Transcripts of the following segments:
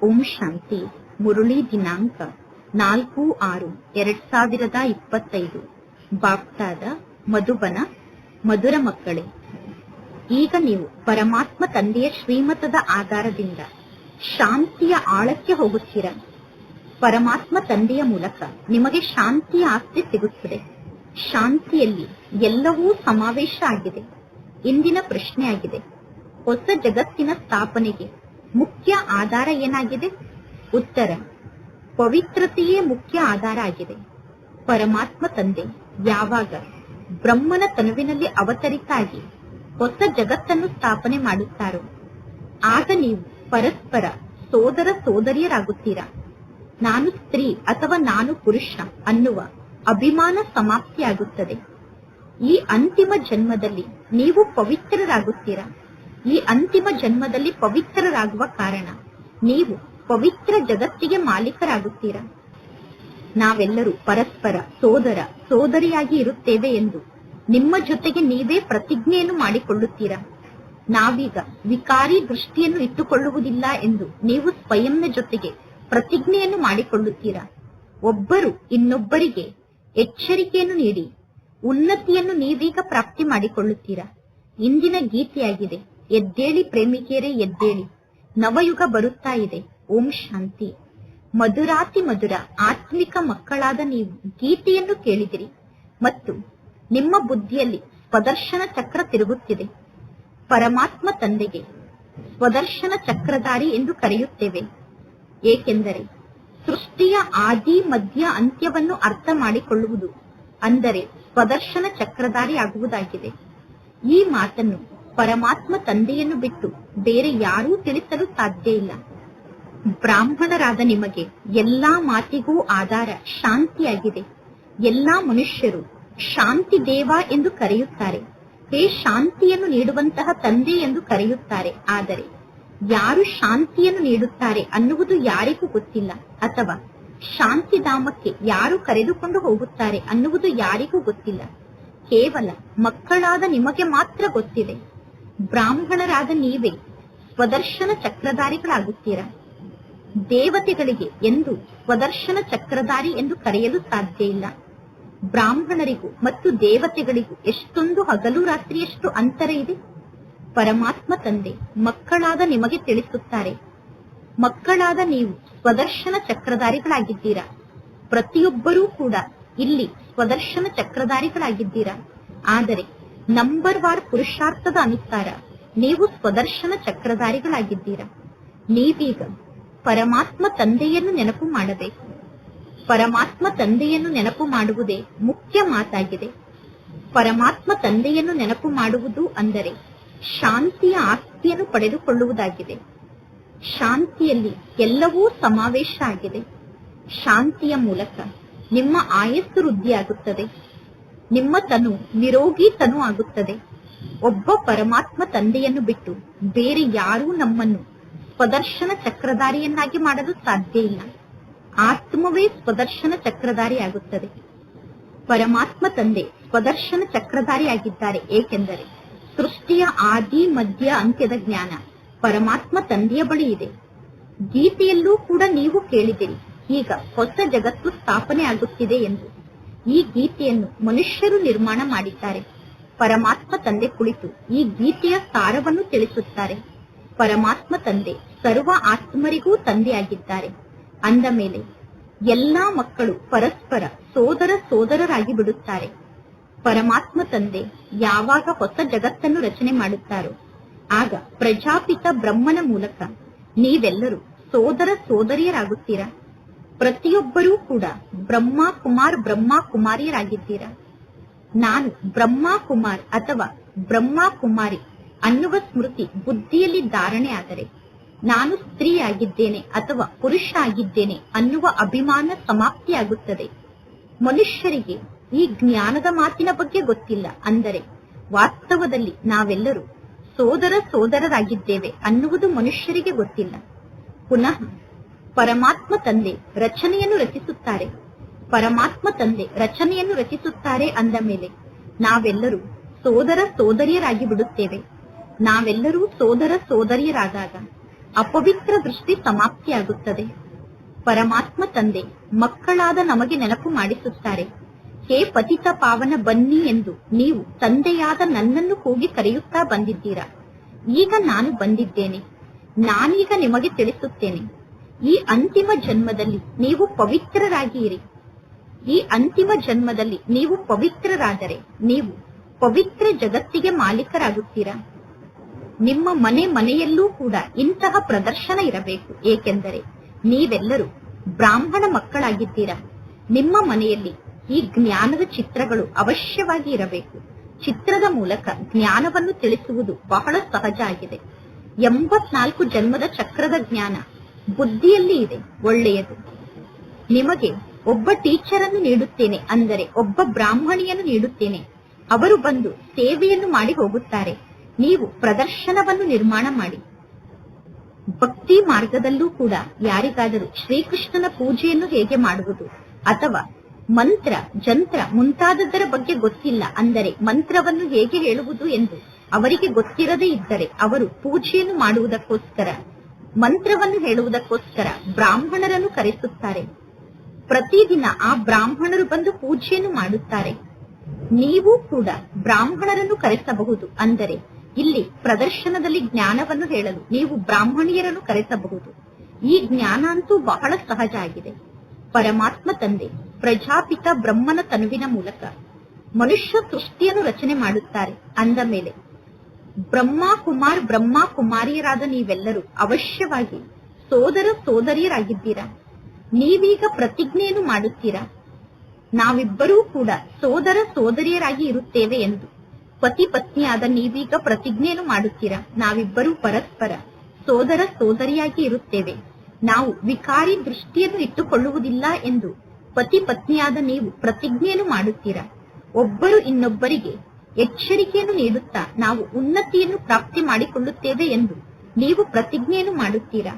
ಓಂ ಶಾಂತಿ. ಮುರುಳಿ ದಿನಾಂಕ 4/6/2025. ಬಾಪ್ತಾದ ಮಧುಬನ. ಮಧುರ ಮಕ್ಕಳೇ, ಈಗ ನೀವು ಪರಮಾತ್ಮ ತಂದೆಯ ಶ್ರೀಮತದ ಆಧಾರದಿಂದ ಶಾಂತಿಯ ಆಳಕ್ಕೆ ಹೋಗುತ್ತೀರಾ. ಪರಮಾತ್ಮ ತಂದೆಯ ಮೂಲಕ ನಿಮಗೆ ಶಾಂತಿಯ ಆಸ್ತಿ ಸಿಗುತ್ತದೆ. ಶಾಂತಿಯಲ್ಲಿ ಎಲ್ಲವೂ ಸಮಾವೇಶ ಆಗಿದೆ. ಇಂದಿನ ಪ್ರಶ್ನೆಯಾಗಿದೆ, ಹೊಸ ಜಗತ್ತಿನ ಸ್ಥಾಪನೆಗೆ ಮುಖ್ಯ ಆಧಾರ ಏನಾಗಿದೆ? ಉತ್ತರ, ಪವಿತ್ರತೆಯೇ ಮುಖ್ಯ ಆಧಾರ ಆಗಿದೆ. ಪರಮಾತ್ಮ ತಂದೆ ಯಾವಾಗ ಬ್ರಹ್ಮನ ತನುವಿನಲ್ಲಿ ಅವತರಿತ ಆಗಿ ಹೊಸ ಜಗತ್ತನ್ನು ಸ್ಥಾಪನೆ ಮಾಡುತ್ತಾರೋ ಆಗ ನೀವು ಪರಸ್ಪರ ಸೋದರ ಸೋದರಿಯರಾಗುತ್ತೀರಾ. ನಾನು ಸ್ತ್ರೀ ಅಥವಾ ನಾನು ಪುರುಷ ಅನ್ನುವ ಅಭಿಮಾನ ಸಮಾಪ್ತಿಯಾಗುತ್ತದೆ. ಈ ಅಂತಿಮ ಜನ್ಮದಲ್ಲಿ ನೀವು ಪವಿತ್ರರಾಗುತ್ತೀರಾ. ಈ ಅಂತಿಮ ಜನ್ಮದಲ್ಲಿ ಪವಿತ್ರರಾಗುವ ಕಾರಣ ನೀವು ಪವಿತ್ರ ಜಗತ್ತಿಗೆ ಮಾಲೀಕರಾಗುತ್ತೀರಾ. ನಾವೆಲ್ಲರೂ ಪರಸ್ಪರ ಸೋದರ ಸೋದರಿಯಾಗಿ ಇರುತ್ತೇವೆ ಎಂದು ನಿಮ್ಮ ಜೊತೆಗೆ ನೀವೇ ಪ್ರತಿಜ್ಞೆಯನ್ನು ಮಾಡಿಕೊಳ್ಳುತ್ತೀರಾ. ನಾವೀಗ ವಿಕಾರಿ ದೃಷ್ಟಿಯನ್ನು ಇಟ್ಟುಕೊಳ್ಳುವುದಿಲ್ಲ ಎಂದು ನೀವು ಸ್ವಯಂನ ಜೊತೆಗೆ ಪ್ರತಿಜ್ಞೆಯನ್ನು ಮಾಡಿಕೊಳ್ಳುತ್ತೀರಾ. ಒಬ್ಬರು ಇನ್ನೊಬ್ಬರಿಗೆ ಎಚ್ಚರಿಕೆಯನ್ನು ನೀಡಿ ಉನ್ನತಿಯನ್ನು ನೀವೀಗ ಪ್ರಾಪ್ತಿ ಮಾಡಿಕೊಳ್ಳುತ್ತೀರಾ. ಇಂದಿನ ಗೀತೆಯಾಗಿದೆ, ಎದ್ದೇಳಿ ಪ್ರೇಮಿಕೆಯರೇ ಎದ್ದೇಳಿ, ನವಯುಗ ಬರುತ್ತಾ ಇದೆ. ಓಂ ಶಾಂತಿ. ಮಧುರಾತಿ ಮಧುರ ಆತ್ಮಿಕ ಮಕ್ಕಳಾದ ನೀವು ಗೀತೆಯನ್ನು ಕೇಳಿದಿರಿ ಮತ್ತು ನಿಮ್ಮ ಬುದ್ಧಿಯಲ್ಲಿ ಸ್ವದರ್ಶನ ಚಕ್ರ ತಿರುಗುತ್ತಿದೆ. ಪರಮಾತ್ಮ ತಂದೆಗೆ ಸ್ವದರ್ಶನ ಚಕ್ರಧಾರಿ ಎಂದು ಕರೆಯುತ್ತೇವೆ, ಏಕೆಂದರೆ ಸೃಷ್ಟಿಯ ಆದಿ ಮಧ್ಯ ಅಂತ್ಯವನ್ನು ಅರ್ಥ ಮಾಡಿಕೊಳ್ಳುವುದು ಅಂದರೆ ಸ್ವದರ್ಶನ ಚಕ್ರಧಾರಿ ಆಗುವುದಾಗಿದೆ. ಈ ಮಾತನ್ನು ಪರಮಾತ್ಮ ತಂದೆಯನ್ನು ಬಿಟ್ಟು ಬೇರೆ ಯಾರೂ ತಿಳಿಸಲು ಸಾಧ್ಯ ಇಲ್ಲ. ಬ್ರಾಹ್ಮಣರಾದ ನಿಮಗೆ ಎಲ್ಲಾ ಮಾತಿಗೂ ಆಧಾರ ಶಾಂತಿಯಾಗಿದೆ. ಎಲ್ಲಾ ಮನುಷ್ಯರು ಶಾಂತಿ ದೇವ ಎಂದು ಕರೆಯುತ್ತಾರೆ. ಹೇ ಶಾಂತಿಯನ್ನು ನೀಡುವಂತಹ ತಂದೆ ಎಂದು ಕರೆಯುತ್ತಾರೆ. ಆದರೆ ಯಾರು ಶಾಂತಿಯನ್ನು ನೀಡುತ್ತಾರೆ ಅನ್ನುವುದು ಯಾರಿಗೂ ಗೊತ್ತಿಲ್ಲ, ಅಥವಾ ಶಾಂತಿಧಾಮಕ್ಕೆ ಯಾರು ಕರೆದುಕೊಂಡು ಹೋಗುತ್ತಾರೆ ಅನ್ನುವುದು ಯಾರಿಗೂ ಗೊತ್ತಿಲ್ಲ. ಕೇವಲ ಮಕ್ಕಳಾದ ನಿಮಗೆ ಮಾತ್ರ ಗೊತ್ತಿದೆ. ಬ್ರಾಹ್ಮಣರಾದ ನೀವೇ ಸ್ವದರ್ಶನ ಚಕ್ರಧಾರಿಗಳಾಗುತ್ತೀರಾ. ದೇವತೆಗಳಿಗೆ ಎಂದು ಸ್ವದರ್ಶನ ಚಕ್ರಧಾರಿ ಎಂದು ಕರೆಯಲು ಸಾಧ್ಯ ಇಲ್ಲ. ಬ್ರಾಹ್ಮಣರಿಗೂ ಮತ್ತು ದೇವತೆಗಳಿಗೂ ಎಷ್ಟೊಂದು ಹಗಲು ರಾತ್ರಿಯಷ್ಟು ಅಂತರ ಇದೆ. ಪರಮಾತ್ಮ ತಂದೆ ಮಕ್ಕಳಾದ ನಿಮಗೆ ತಿಳಿಸುತ್ತಾರೆ, ಮಕ್ಕಳಾದ ನೀವು ಸ್ವದರ್ಶನ ಚಕ್ರಧಾರಿಗಳಾಗಿದ್ದೀರಾ. ಪ್ರತಿಯೊಬ್ಬರೂ ಕೂಡ ಇಲ್ಲಿ ಸ್ವದರ್ಶನ ಚಕ್ರಧಾರಿಗಳಾಗಿದ್ದೀರಾ. ಆದರೆ ನಂಬರ್ ವಾರ್ ಪುರುಷಾರ್ಥದ ಅನುಸಾರ ನೀವು ಸ್ವದರ್ಶನ ಚಕ್ರಧಾರಿಗಳಾಗಿದ್ದೀರಾ. ನೀವೀಗ ಪರಮಾತ್ಮ ತಂದೆಯನ್ನು ನೆನಪು ಮಾಡಬೇಕು. ಪರಮಾತ್ಮ ತಂದೆಯನ್ನು ನೆನಪು ಮಾಡುವುದೇ ಮುಖ್ಯ ಮಾತಾಗಿದೆ. ಪರಮಾತ್ಮ ತಂದೆಯನ್ನು ನೆನಪು ಮಾಡುವುದು ಅಂದರೆ ಶಾಂತಿಯ ಆಸ್ತಿಯನ್ನು ಪಡೆದುಕೊಳ್ಳುವುದಾಗಿದೆ. ಶಾಂತಿಯಲ್ಲಿ ಎಲ್ಲವೂ ಸಮಾವೇಶ ಆಗಿದೆ. ಶಾಂತಿಯ ಮೂಲಕ ನಿಮ್ಮ ಆಯಸ್ಸು ವೃದ್ಧಿಯಾಗುತ್ತದೆ. ನಿಮ್ಮ ತನು ನಿರೋಗಿ ತನು ಆಗುತ್ತದೆ. ಒಬ್ಬ ಪರಮಾತ್ಮ ತಂದೆಯನ್ನು ಬಿಟ್ಟು ಬೇರೆ ಯಾರೂ ನಮ್ಮನ್ನು ಸ್ವದರ್ಶನ ಚಕ್ರಧಾರಿಯನ್ನಾಗಿ ಮಾಡಲು ಸಾಧ್ಯ ಇಲ್ಲ. ಆತ್ಮವೇ ಸ್ವದರ್ಶನ ಚಕ್ರಧಾರಿ ಆಗುತ್ತದೆ. ಪರಮಾತ್ಮ ತಂದೆ ಸ್ವದರ್ಶನ ಚಕ್ರಧಾರಿ ಆಗಿದ್ದಾರೆ, ಏಕೆಂದರೆ ಸೃಷ್ಟಿಯ ಆದಿ ಮಧ್ಯ ಅಂತ್ಯದ ಜ್ಞಾನ ಪರಮಾತ್ಮ ತಂದೆಯ ಬಳಿ ಇದೆ. ಗೀತೆಯಲ್ಲೂ ಕೂಡ ನೀವು ಕೇಳಿದಿರಿ, ಈಗ ಹೊಸ ಜಗತ್ತು ಸ್ಥಾಪನೆ ಆಗುತ್ತಿದೆ ಎಂದು. ಈ ಗೀತೆಯನ್ನು ಮನುಷ್ಯರು ನಿರ್ಮಾಣ ಮಾಡಿದ್ದಾರೆ. ಪರಮಾತ್ಮ ತಂದೆ ಕುಳಿತು ಈ ಗೀತೆಯ ಸಾರವನ್ನು ತಿಳಿಸುತ್ತಾರೆ. ಪರಮಾತ್ಮ ತಂದೆ ಸರ್ವ ಆತ್ಮರಿಗೂ ತಂದೆಯಾಗಿದ್ದಾರೆ. ಅಂದ ಮೇಲೆ ಎಲ್ಲಾ ಮಕ್ಕಳು ಪರಸ್ಪರ ಸೋದರ ಸೋದರರಾಗಿ ಬಿಡುತ್ತಾರೆ. ಪರಮಾತ್ಮ ತಂದೆ ಯಾವಾಗ ಹೊಸ ಜಗತ್ತನ್ನು ರಚನೆ ಮಾಡುತ್ತಾರೋ ಆಗ ಪ್ರಜಾಪಿತ ಬ್ರಹ್ಮನ ಮೂಲಕ ನೀವೆಲ್ಲರೂ ಸೋದರ ಸೋದರಿಯರಾಗುತ್ತೀರಾ. ಪ್ರತಿಯೊಬ್ಬರೂ ಕೂಡ ಬ್ರಹ್ಮ ಕುಮಾರ್ ಬ್ರಹ್ಮ ಕುಮಾರಿಯರಾಗಿದ್ದೀರಾ. ನಾನು ಬ್ರಹ್ಮ ಕುಮಾರ್ ಅಥವಾ ಬ್ರಹ್ಮ ಕುಮಾರಿ ಅನ್ನುವ ಸ್ಮೃತಿ ಬುದ್ಧಿಯಲ್ಲಿ ಧಾರಣೆ ಆದರೆ ನಾನು ಸ್ತ್ರೀ ಆಗಿದ್ದೇನೆ ಅಥವಾ ಪುರುಷ ಆಗಿದ್ದೇನೆ ಅನ್ನುವ ಅಭಿಮಾನ ಸಮಾಪ್ತಿಯಾಗುತ್ತದೆ. ಮನುಷ್ಯರಿಗೆ ಈ ಜ್ಞಾನದ ಮಾತಿನ ಬಗ್ಗೆ ಗೊತ್ತಿಲ್ಲ. ಅಂದರೆ ವಾಸ್ತವದಲ್ಲಿ ನಾವೆಲ್ಲರೂ ಸೋದರ ಸೋದರರಾಗಿದ್ದೇವೆ ಅನ್ನುವುದು ಮನುಷ್ಯರಿಗೆ ಗೊತ್ತಿಲ್ಲ. ಪುನಃ ಪರಮಾತ್ಮ ತಂದೆ ರಚನೆಯನ್ನು ರಚಿಸುತ್ತಾರೆ. ಪರಮಾತ್ಮ ತಂದೆ ರಚನೆಯನ್ನು ರಚಿಸುತ್ತಾರೆ ಅಂದ ಮೇಲೆ ನಾವೆಲ್ಲರೂ ಸೋದರ ಸೋದರಿಯರಾಗಿ ಬಿಡುತ್ತೇವೆ. ನಾವೆಲ್ಲರೂ ಸೋದರ ಸೋದರಿಯರಾದಾಗ ಅಪವಿತ್ರ ದೃಷ್ಟಿ ಸಮಾಪ್ತಿಯಾಗುತ್ತದೆ. ಪರಮಾತ್ಮ ತಂದೆ ಮಕ್ಕಳಾದ ನಮಗೆ ನೆನಪು ಮಾಡಿಸುತ್ತಾರೆ, ಹೇ ಪತಿತ ಪಾವನ ಬನ್ನಿ ಎಂದು ನೀವು ತಂದೆಯಾದ ನನ್ನನ್ನು ಕೂಗಿ ಕರೆಯುತ್ತಾ ಬಂದಿದ್ದೀರಾ. ಈಗ ನಾನು ಬಂದಿದ್ದೇನೆ. ನಾನೀಗ ನಿಮಗೆ ತಿಳಿಸುತ್ತೇನೆ. ಈ ಅಂತಿಮ ಜನ್ಮದಲ್ಲಿ ನೀವು ಪವಿತ್ರರಾಗಿ ಇರಿ. ಈ ಅಂತಿಮ ಜನ್ಮದಲ್ಲಿ ನೀವು ಪವಿತ್ರರಾದರೆ ನೀವು ಪವಿತ್ರ ಜಗತ್ತಿಗೆ ಮಾಲೀಕರಾಗುತ್ತೀರಾ. ನಿಮ್ಮ ಮನೆಯಲ್ಲೂ ಕೂಡ ಇಂತಹ ಪ್ರದರ್ಶನ ಇರಬೇಕು. ಏಕೆಂದರೆ ನೀವೆಲ್ಲರೂ ಬ್ರಾಹ್ಮಣ ಮಕ್ಕಳಾಗಿದ್ದೀರಾ. ನಿಮ್ಮ ಮನೆಯಲ್ಲಿ ಈ ಜ್ಞಾನದ ಚಿತ್ರಗಳು ಅವಶ್ಯವಾಗಿ ಇರಬೇಕು. ಚಿತ್ರದ ಮೂಲಕ ಜ್ಞಾನವನ್ನು ತಿಳಿಸುವುದು ಬಹಳ ಸಹಜ ಆಗಿದೆ. 84 ಜನ್ಮದ ಚಕ್ರದ ಜ್ಞಾನ ಬುದ್ಧಿಯಲ್ಲಿ ಇದೆ. ಒಳ್ಳೆಯದು. ನಿಮಗೆ ಒಬ್ಬ ಟೀಚರ್ ಅನ್ನು ನೀಡುತ್ತೇನೆ ಅಂದರೆ ಒಬ್ಬ ಬ್ರಾಹ್ಮಣಿಯನ್ನು ನೀಡುತ್ತೇನೆ. ಅವರು ಬಂದು ಸೇವೆಯನ್ನು ಮಾಡಿ ಹೋಗುತ್ತಾರೆ. ನೀವು ಪ್ರದರ್ಶನವನ್ನು ನಿರ್ಮಾಣ ಮಾಡಿ. ಭಕ್ತಿ ಮಾರ್ಗದಲ್ಲೂ ಕೂಡ ಯಾರಿಗಾದರೂ ಶ್ರೀಕೃಷ್ಣನ ಪೂಜೆಯನ್ನು ಹೇಗೆ ಮಾಡುವುದು ಅಥವಾ ಮಂತ್ರ ಜಂತ್ರ ಮುಂತಾದದರ ಬಗ್ಗೆ ಗೊತ್ತಿಲ್ಲ ಅಂದರೆ ಮಂತ್ರವನ್ನು ಹೇಗೆ ಹೇಳುವುದು ಎಂದು ಅವರಿಗೆ ಗೊತ್ತಿರದೇ ಇದ್ದರೆ ಅವರು ಪೂಜೆಯನ್ನು ಮಾಡುವುದಕ್ಕೋಸ್ಕರ ಮಂತ್ರವನ್ನು ಹೇಳುವುದಕ್ಕೋಸ್ಕರ ಬ್ರಾಹ್ಮಣರನ್ನು ಕರೆಸುತ್ತಾರೆ. ಪ್ರತಿದಿನ ಆ ಬ್ರಾಹ್ಮಣರು ಬಂದು ಪೂಜೆಯನ್ನು ಮಾಡುತ್ತಾರೆ. ನೀವು ಕೂಡ ಬ್ರಾಹ್ಮಣರನ್ನು ಕರೆಸಬಹುದು. ಅಂದರೆ ಇಲ್ಲಿ ಪ್ರದರ್ಶನದಲ್ಲಿ ಜ್ಞಾನವನ್ನು ಹೇಳಲು ನೀವು ಬ್ರಾಹ್ಮಣಿಯರನ್ನು ಕರೆಸಬಹುದು. ಈ ಜ್ಞಾನ ಅಂತೂ ಬಹಳ ಸಹಜ ಆಗಿದೆ. ಪರಮಾತ್ಮ ತಂದೆ ಪ್ರಜಾಪಿತ ಬ್ರಹ್ಮನ ತನುವಿನ ಮೂಲಕ ಮನುಷ್ಯ ಸೃಷ್ಟಿಯನ್ನು ರಚನೆ ಮಾಡುತ್ತಾರೆ. ಅಂದ ಮೇಲೆ ಬ್ರಹ್ಮ ಕುಮಾರಿಯರಾದ ನೀವೆಲ್ಲರೂ ಅವಶ್ಯವಾಗಿ ಸೋದರ ಸೋದರಿಯರಾಗಿದ್ದೀರಾ. ನೀವೀಗ ಪ್ರತಿಜ್ಞೆಯನ್ನು ಮಾಡುತ್ತೀರಾ, ನಾವಿಬ್ಬರೂ ಕೂಡ ಸೋದರ ಸೋದರಿಯರಾಗಿ ಇರುತ್ತೇವೆ ಎಂದು. ಪತಿ ಪತ್ನಿಯಾದ ನೀವೀಗ ಪ್ರತಿಜ್ಞೆಯನ್ನು ಮಾಡುತ್ತೀರಾ, ನಾವಿಬ್ಬರೂ ಪರಸ್ಪರ ಸೋದರ ಸೋದರಿಯಾಗಿ ಇರುತ್ತೇವೆ. ನಾವು ವಿಕಾರಿ ದೃಷ್ಟಿಯನ್ನು ಇಟ್ಟುಕೊಳ್ಳುವುದಿಲ್ಲ ಎಂದು ಪತಿ ಪತ್ನಿಯಾದ ನೀವು ಪ್ರತಿಜ್ಞೆಯನ್ನು ಮಾಡುತ್ತೀರಾ. ಒಬ್ಬರು ಇನ್ನೊಬ್ಬರಿಗೆ ಎಚ್ಚರಿಕೆಯನ್ನು ನೀಡುತ್ತಾ ನಾವು ಉನ್ನತಿಯನ್ನು ಪ್ರಾಪ್ತಿ ಮಾಡಿಕೊಳ್ಳುತ್ತೇವೆ ಎಂದು ನೀವು ಪ್ರತಿಜ್ಞೆಯನ್ನು ಮಾಡುತ್ತೀರಾ.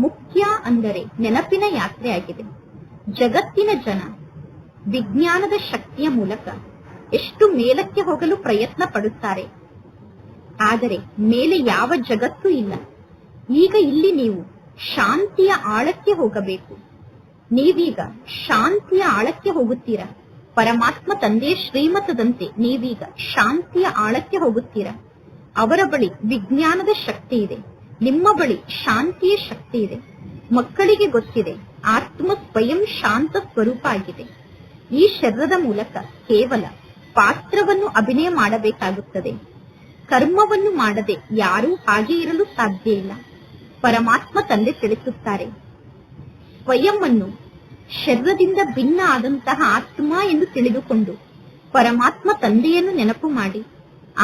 ಮುಖ್ಯ ಅಂದರೆ ನೆನಪಿನ ಯಾತ್ರೆಯಾಗಿದೆ. ಜಗತ್ತಿನ ಜನ ವಿಜ್ಞಾನದ ಶಕ್ತಿಯ ಮೂಲಕ ಎಷ್ಟು ಮೇಲಕ್ಕೆ ಹೋಗಲು ಪ್ರಯತ್ನ ಪಡುತ್ತಾರೆ, ಆದರೆ ಮೇಲೆ ಯಾವ ಜಗತ್ತೂ ಇಲ್ಲ. ಈಗ ಇಲ್ಲಿ ನೀವು ಶಾಂತಿಯ ಆಳಕ್ಕೆ ಹೋಗಬೇಕು. ನೀವೀಗ ಶಾಂತಿಯ ಆಳಕ್ಕೆ ಹೋಗುತ್ತೀರಾ. ಪರಮಾತ್ಮ ತಂದೆಯ ಶ್ರೀಮತದಂತೆ ನೀವೀಗ ಶಾಂತಿಯ ಆಳಕ್ಕೆ ಹೋಗುತ್ತೀರಾ. ಅವರ ಬಳಿ ವಿಜ್ಞಾನದ ಶಕ್ತಿ ಇದೆ, ನಿಮ್ಮ ಬಳಿ ಶಾಂತಿಯ ಶಕ್ತಿ ಇದೆ. ಮಕ್ಕಳಿಗೆ ಗೊತ್ತಿದೆ ಆತ್ಮ ಸ್ವಯಂ ಶಾಂತ ಸ್ವರೂಪ ಆಗಿದೆ. ಈ ಶರೀರದ ಮೂಲಕ ಕೇವಲ ಪಾತ್ರವನ್ನು ಅಭಿನಯ ಮಾಡಬೇಕಾಗುತ್ತದೆ. ಕರ್ಮವನ್ನು ಮಾಡದೆ ಯಾರೂ ಹಾಗೆ ಇರಲು ಸಾಧ್ಯ ಇಲ್ಲ. ಪರಮಾತ್ಮ ತಂದೆ ತಿಳಿಸುತ್ತಾರೆ, ಸ್ವಯಂ ಅನ್ನು ಶರೀರದಿಂದ ಭಿನ್ನ ಆದಂತಹ ಆತ್ಮ ಎಂದು ತಿಳಿದುಕೊಂಡು ಪರಮಾತ್ಮ ತಂದೆಯನ್ನು ನೆನಪು ಮಾಡಿ.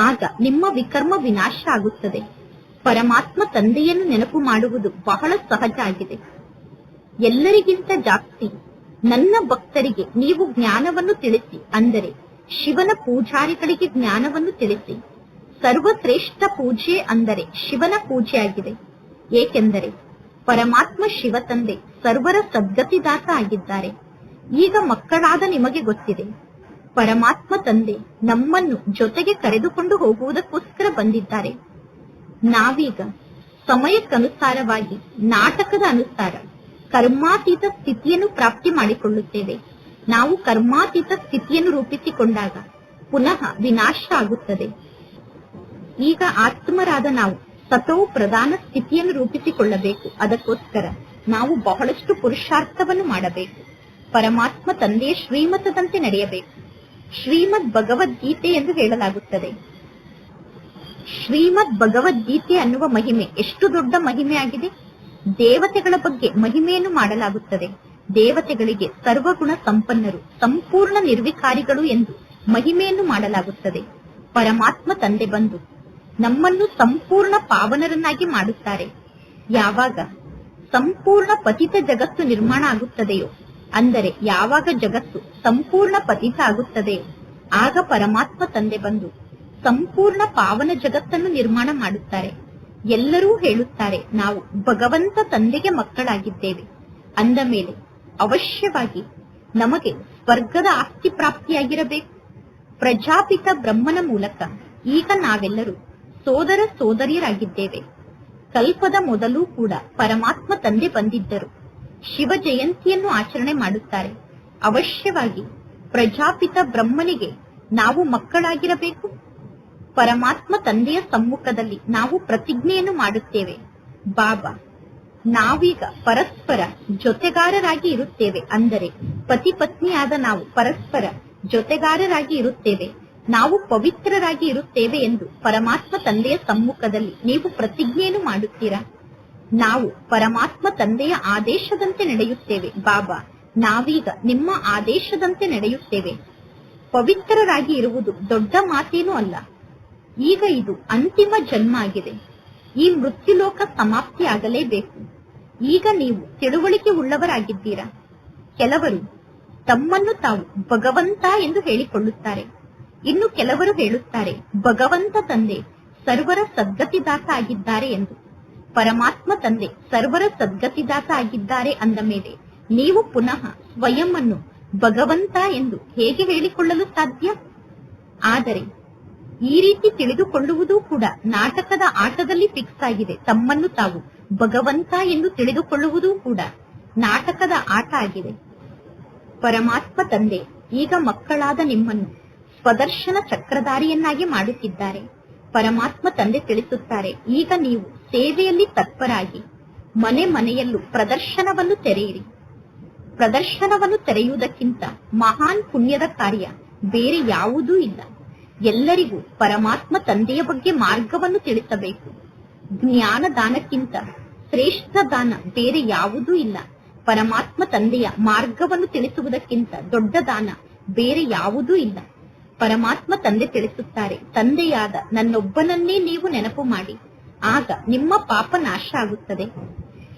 ಆಗ ನಿಮ್ಮ ವಿಕರ್ಮ ವಿನಾಶ ಆಗುತ್ತದೆ. ಪರಮಾತ್ಮ ತಂದೆಯನ್ನು ನೆನಪು ಮಾಡುವುದು ಬಹಳ ಸಹಜ ಆಗಿದೆ. ಎಲ್ಲರಿಗಿಂತ ಜಾಸ್ತಿ ನನ್ನ ಭಕ್ತರಿಗೆ ನೀವು ಜ್ಞಾನವನ್ನು ತಿಳಿಸಿ, ಅಂದರೆ ಶಿವನ ಪೂಜಾರಿಗಳಿಗೆ ಜ್ಞಾನವನ್ನು ತಿಳಿಸಿ. ಸರ್ವಶ್ರೇಷ್ಠ ಪೂಜೆ ಅಂದರೆ ಶಿವನ ಪೂಜೆಯಾಗಿದೆ. ಏಕೆಂದರೆ ಪರಮಾತ್ಮ ಶಿವ ತಂದೆ ಸರ್ವರ ಸದ್ಗತಿದಾತ ಆಗಿದ್ದಾರೆ. ಈಗ ಮಕ್ಕಳಾದ ನಿಮಗೆ ಗೊತ್ತಿದೆ, ಪರಮಾತ್ಮ ತಂದೆ ನಮ್ಮನ್ನು ಜೊತೆಗೆ ಕರೆದುಕೊಂಡು ಹೋಗುವುದಕ್ಕೋಸ್ಕರ ಬಂದಿದ್ದಾರೆ. ನಾವೀಗ ಸಮಯಕ್ಕನುಸಾರವಾಗಿ ನಾಟಕದ ಅನುಸಾರ ಕರ್ಮಾತೀತ ಸ್ಥಿತಿಯನ್ನು ಪ್ರಾಪ್ತಿ ಮಾಡಿಕೊಳ್ಳುತ್ತೇವೆ. ನಾವು ಕರ್ಮಾತೀತ ಸ್ಥಿತಿಯನ್ನು ರೂಪಿಸಿಕೊಂಡಾಗ ಪುನಃ ವಿನಾಶ ಆಗುತ್ತದೆ. ಈಗ ಆತ್ಮರಾದ ನಾವು ಸತೋ ಪ್ರಧಾನ ಸ್ಥಿತಿಯನ್ನು ರೂಪಿಸಿಕೊಳ್ಳಬೇಕು. ಅದಕ್ಕೋಸ್ಕರ ನಾವು ಬಹಳಷ್ಟು ಪುರುಷಾರ್ಥವನ್ನು ಮಾಡಬೇಕು. ಪರಮಾತ್ಮ ತಂದೆಯ ಶ್ರೀಮತದಂತೆ ನಡೆಯಬೇಕು. ಶ್ರೀಮದ್ ಭಗವದ್ಗೀತೆ ಎಂದು ಹೇಳಲಾಗುತ್ತದೆ. ಶ್ರೀಮದ್ ಭಗವದ್ಗೀತೆ ಅನ್ನುವ ಮಹಿಮೆ ಎಷ್ಟು ದೊಡ್ಡ ಮಹಿಮೆ ಆಗಿದೆ. ದೇವತೆಗಳ ಬಗ್ಗೆ ಮಹಿಮೆಯನ್ನು ಮಾಡಲಾಗುತ್ತದೆ. ದೇವತೆಗಳಿಗೆ ಸರ್ವಗುಣ ಸಂಪನ್ನರು, ಸಂಪೂರ್ಣ ನಿರ್ವಿಕಾರಿಗಳು ಎಂದು ಮಹಿಮೆಯನ್ನು ಮಾಡಲಾಗುತ್ತದೆ. ಪರಮಾತ್ಮ ತಂದೆ ಬಂದು ನಮ್ಮನ್ನು ಸಂಪೂರ್ಣ ಪಾವನರನ್ನಾಗಿ ಮಾಡುತ್ತಾರೆ. ಯಾವಾಗ ಸಂಪೂರ್ಣ ಪತಿತ ಜಗತ್ತು ನಿರ್ಮಾಣ ಆಗುತ್ತದೆಯೋ, ಅಂದರೆ ಯಾವಾಗ ಜಗತ್ತು ಸಂಪೂರ್ಣ ಪತಿತ ಆಗುತ್ತದೆಯೋ, ಆಗ ಪರಮಾತ್ಮ ತಂದೆ ಬಂದು ಸಂಪೂರ್ಣ ಪಾವನ ಜಗತ್ತನ್ನು ನಿರ್ಮಾಣ ಮಾಡುತ್ತಾರೆ. ಎಲ್ಲರೂ ಹೇಳುತ್ತಾರೆ, ನಾವು ಭಗವಂತ ತಂದೆಗೆ ಮಕ್ಕಳಾಗಿದ್ದೇವೆ. ಅಂದ ಮೇಲೆ ಅವಶ್ಯವಾಗಿ ನಮಗೆ ಸ್ವರ್ಗದ ಆಸ್ತಿ ಪ್ರಾಪ್ತಿಯಾಗಿರಬೇಕು. ಪ್ರಜಾಪಿತ ಬ್ರಹ್ಮನ ಮೂಲಕ ಈಗ ನಾವೆಲ್ಲರೂ ಸೋದರ ಸೋದರಿಯರಾಗಿದ್ದೇವೆ. ಕಲ್ಪದ ಮೊದಲು ಕೂಡ ಪರಮಾತ್ಮ ತಂದೆ ಬಂದಿದ್ದರು. ಶಿವ ಜಯಂತಿಯನ್ನು ಆಚರಣೆ ಮಾಡುತ್ತಾರೆ. ಅವಶ್ಯವಾಗಿ ಪ್ರಜಾಪಿತ ಬ್ರಹ್ಮನಿಗೆ ನಾವು ಮಕ್ಕಳಾಗಿರಬೇಕು. ಪರಮಾತ್ಮ ತಂದೆಯ ಸಮ್ಮುಖದಲ್ಲಿ ನಾವು ಪ್ರತಿಜ್ಞೆಯನ್ನು ಮಾಡುತ್ತೇವೆ, ಬಾಬಾ ನಾವೀಗ ಪರಸ್ಪರ ಜೊತೆಗಾರರಾಗಿ ಇರುತ್ತೇವೆ. ಅಂದರೆ ಪತಿ ಪತ್ನಿಯಾದ ನಾವು ಪರಸ್ಪರ ಜೊತೆಗಾರರಾಗಿ ಇರುತ್ತೇವೆ, ನಾವು ಪವಿತ್ರರಾಗಿ ಇರುತ್ತೇವೆ ಎಂದು ಪರಮಾತ್ಮ ತಂದೆಯ ಸಮ್ಮುಖದಲ್ಲಿ ನೀವು ಪ್ರತಿಜ್ಞೆಯನ್ನು ಮಾಡುತ್ತೀರಾ. ನಾವು ಪರಮಾತ್ಮ ತಂದೆಯ ಆದೇಶದಂತೆ ನಡೆಯುತ್ತೇವೆ. ಬಾಬಾ ನಾವೀಗ ನಿಮ್ಮ ಆದೇಶದಂತೆ ನಡೆಯುತ್ತೇವೆ. ಪವಿತ್ರರಾಗಿ ಇರುವುದು ದೊಡ್ಡ ಮಾತೇನೂ ಅಲ್ಲ. ಈಗ ಇದು ಅಂತಿಮ ಜನ್ಮ ಆಗಿದೆ. ಈ ಮೃತ್ಯುಲೋಕ ಸಮಾಪ್ತಿ ಆಗಲೇಬೇಕು. ಈಗ ನೀವು ತಿಳುವಳಿಕೆ ಉಳ್ಳವರಾಗಿದ್ದೀರಾ. ಕೆಲವರು ತಮ್ಮನ್ನು ತಾವು ಭಗವಂತ ಎಂದು ಹೇಳಿಕೊಳ್ಳುತ್ತಾರೆ. ಇನ್ನು ಕೆಲವರು ಹೇಳುತ್ತಾರೆ ಭಗವಂತ ತಂದೆ ಸರ್ವರ ಸದ್ಗತಿದಾತ ಆಗಿದ್ದಾರೆ ಎಂದು. ಪರಮಾತ್ಮ ತಂದೆ ಸರ್ವರ ಸದ್ಗತಿದಾತ ಆಗಿದ್ದಾರೆ ಅಂದ ಮೇಲೆ ನೀವು ಪುನಃ ಸ್ವಯಂ ಅನ್ನು ಭಗವಂತ ಎಂದು ಹೇಗೆ ಹೇಳಿಕೊಳ್ಳಲು ಸಾಧ್ಯ? ಆದರೆ ಈ ರೀತಿ ತಿಳಿದುಕೊಳ್ಳುವುದೂ ಕೂಡ ನಾಟಕದ ಆಟದಲ್ಲಿ ಫಿಕ್ಸ್ ಆಗಿದೆ. ತಮ್ಮನ್ನು ತಾವು ಭಗವಂತ ಎಂದು ತಿಳಿದುಕೊಳ್ಳುವುದೂ ಕೂಡ ನಾಟಕದ ಆಟ ಆಗಿದೆ. ಪರಮಾತ್ಮ ತಂದೆ ಈಗ ಮಕ್ಕಳಾದ ನಿಮ್ಮನ್ನು ಸ್ವದರ್ಶನ ಚಕ್ರಧಾರಿಯನ್ನಾಗಿ ಮಾಡುತ್ತಿದ್ದಾರೆ. ಪರಮಾತ್ಮ ತಂದೆ ತಿಳಿಸುತ್ತಾರೆ, ಈಗ ನೀವು ಸೇವೆಯಲ್ಲಿ ತತ್ಪರಾಗಿ ಮನೆ ಮನೆಯಲ್ಲೂ ಪ್ರದರ್ಶನವನ್ನು ತೆರೆಯಿರಿ. ಪ್ರದರ್ಶನವನ್ನು ತೆರೆಯುವುದಕ್ಕಿಂತ ಮಹಾನ್ ಪುಣ್ಯದ ಕಾರ್ಯ ಬೇರೆ ಯಾವುದೂ ಇಲ್ಲ. ಎಲ್ಲರಿಗೂ ಪರಮಾತ್ಮ ತಂದೆಯ ಬಗ್ಗೆ ಮಾರ್ಗವನ್ನು ತಿಳಿಸಬೇಕು. ಜ್ಞಾನ ದಾನಕ್ಕಿಂತ ಶ್ರೇಷ್ಠ ದಾನ ಬೇರೆ ಯಾವುದೂ ಇಲ್ಲ. ಪರಮಾತ್ಮ ತಂದೆಯ ಮಾರ್ಗವನ್ನು ತಿಳಿಸುವುದಕ್ಕಿಂತ ದೊಡ್ಡ ದಾನ ಬೇರೆ ಯಾವುದೂ ಇಲ್ಲ. ಪರಮಾತ್ಮ ತಂದೆ ತಿಳಿಸುತ್ತಾರೆ, ತಂದೆಯಾದ ನನ್ನೊಬ್ಬನನ್ನೇ ನೀವು ನೆನಪು ಮಾಡಿ, ಆಗ ನಿಮ್ಮ ಪಾಪ ನಾಶ ಆಗುತ್ತದೆ.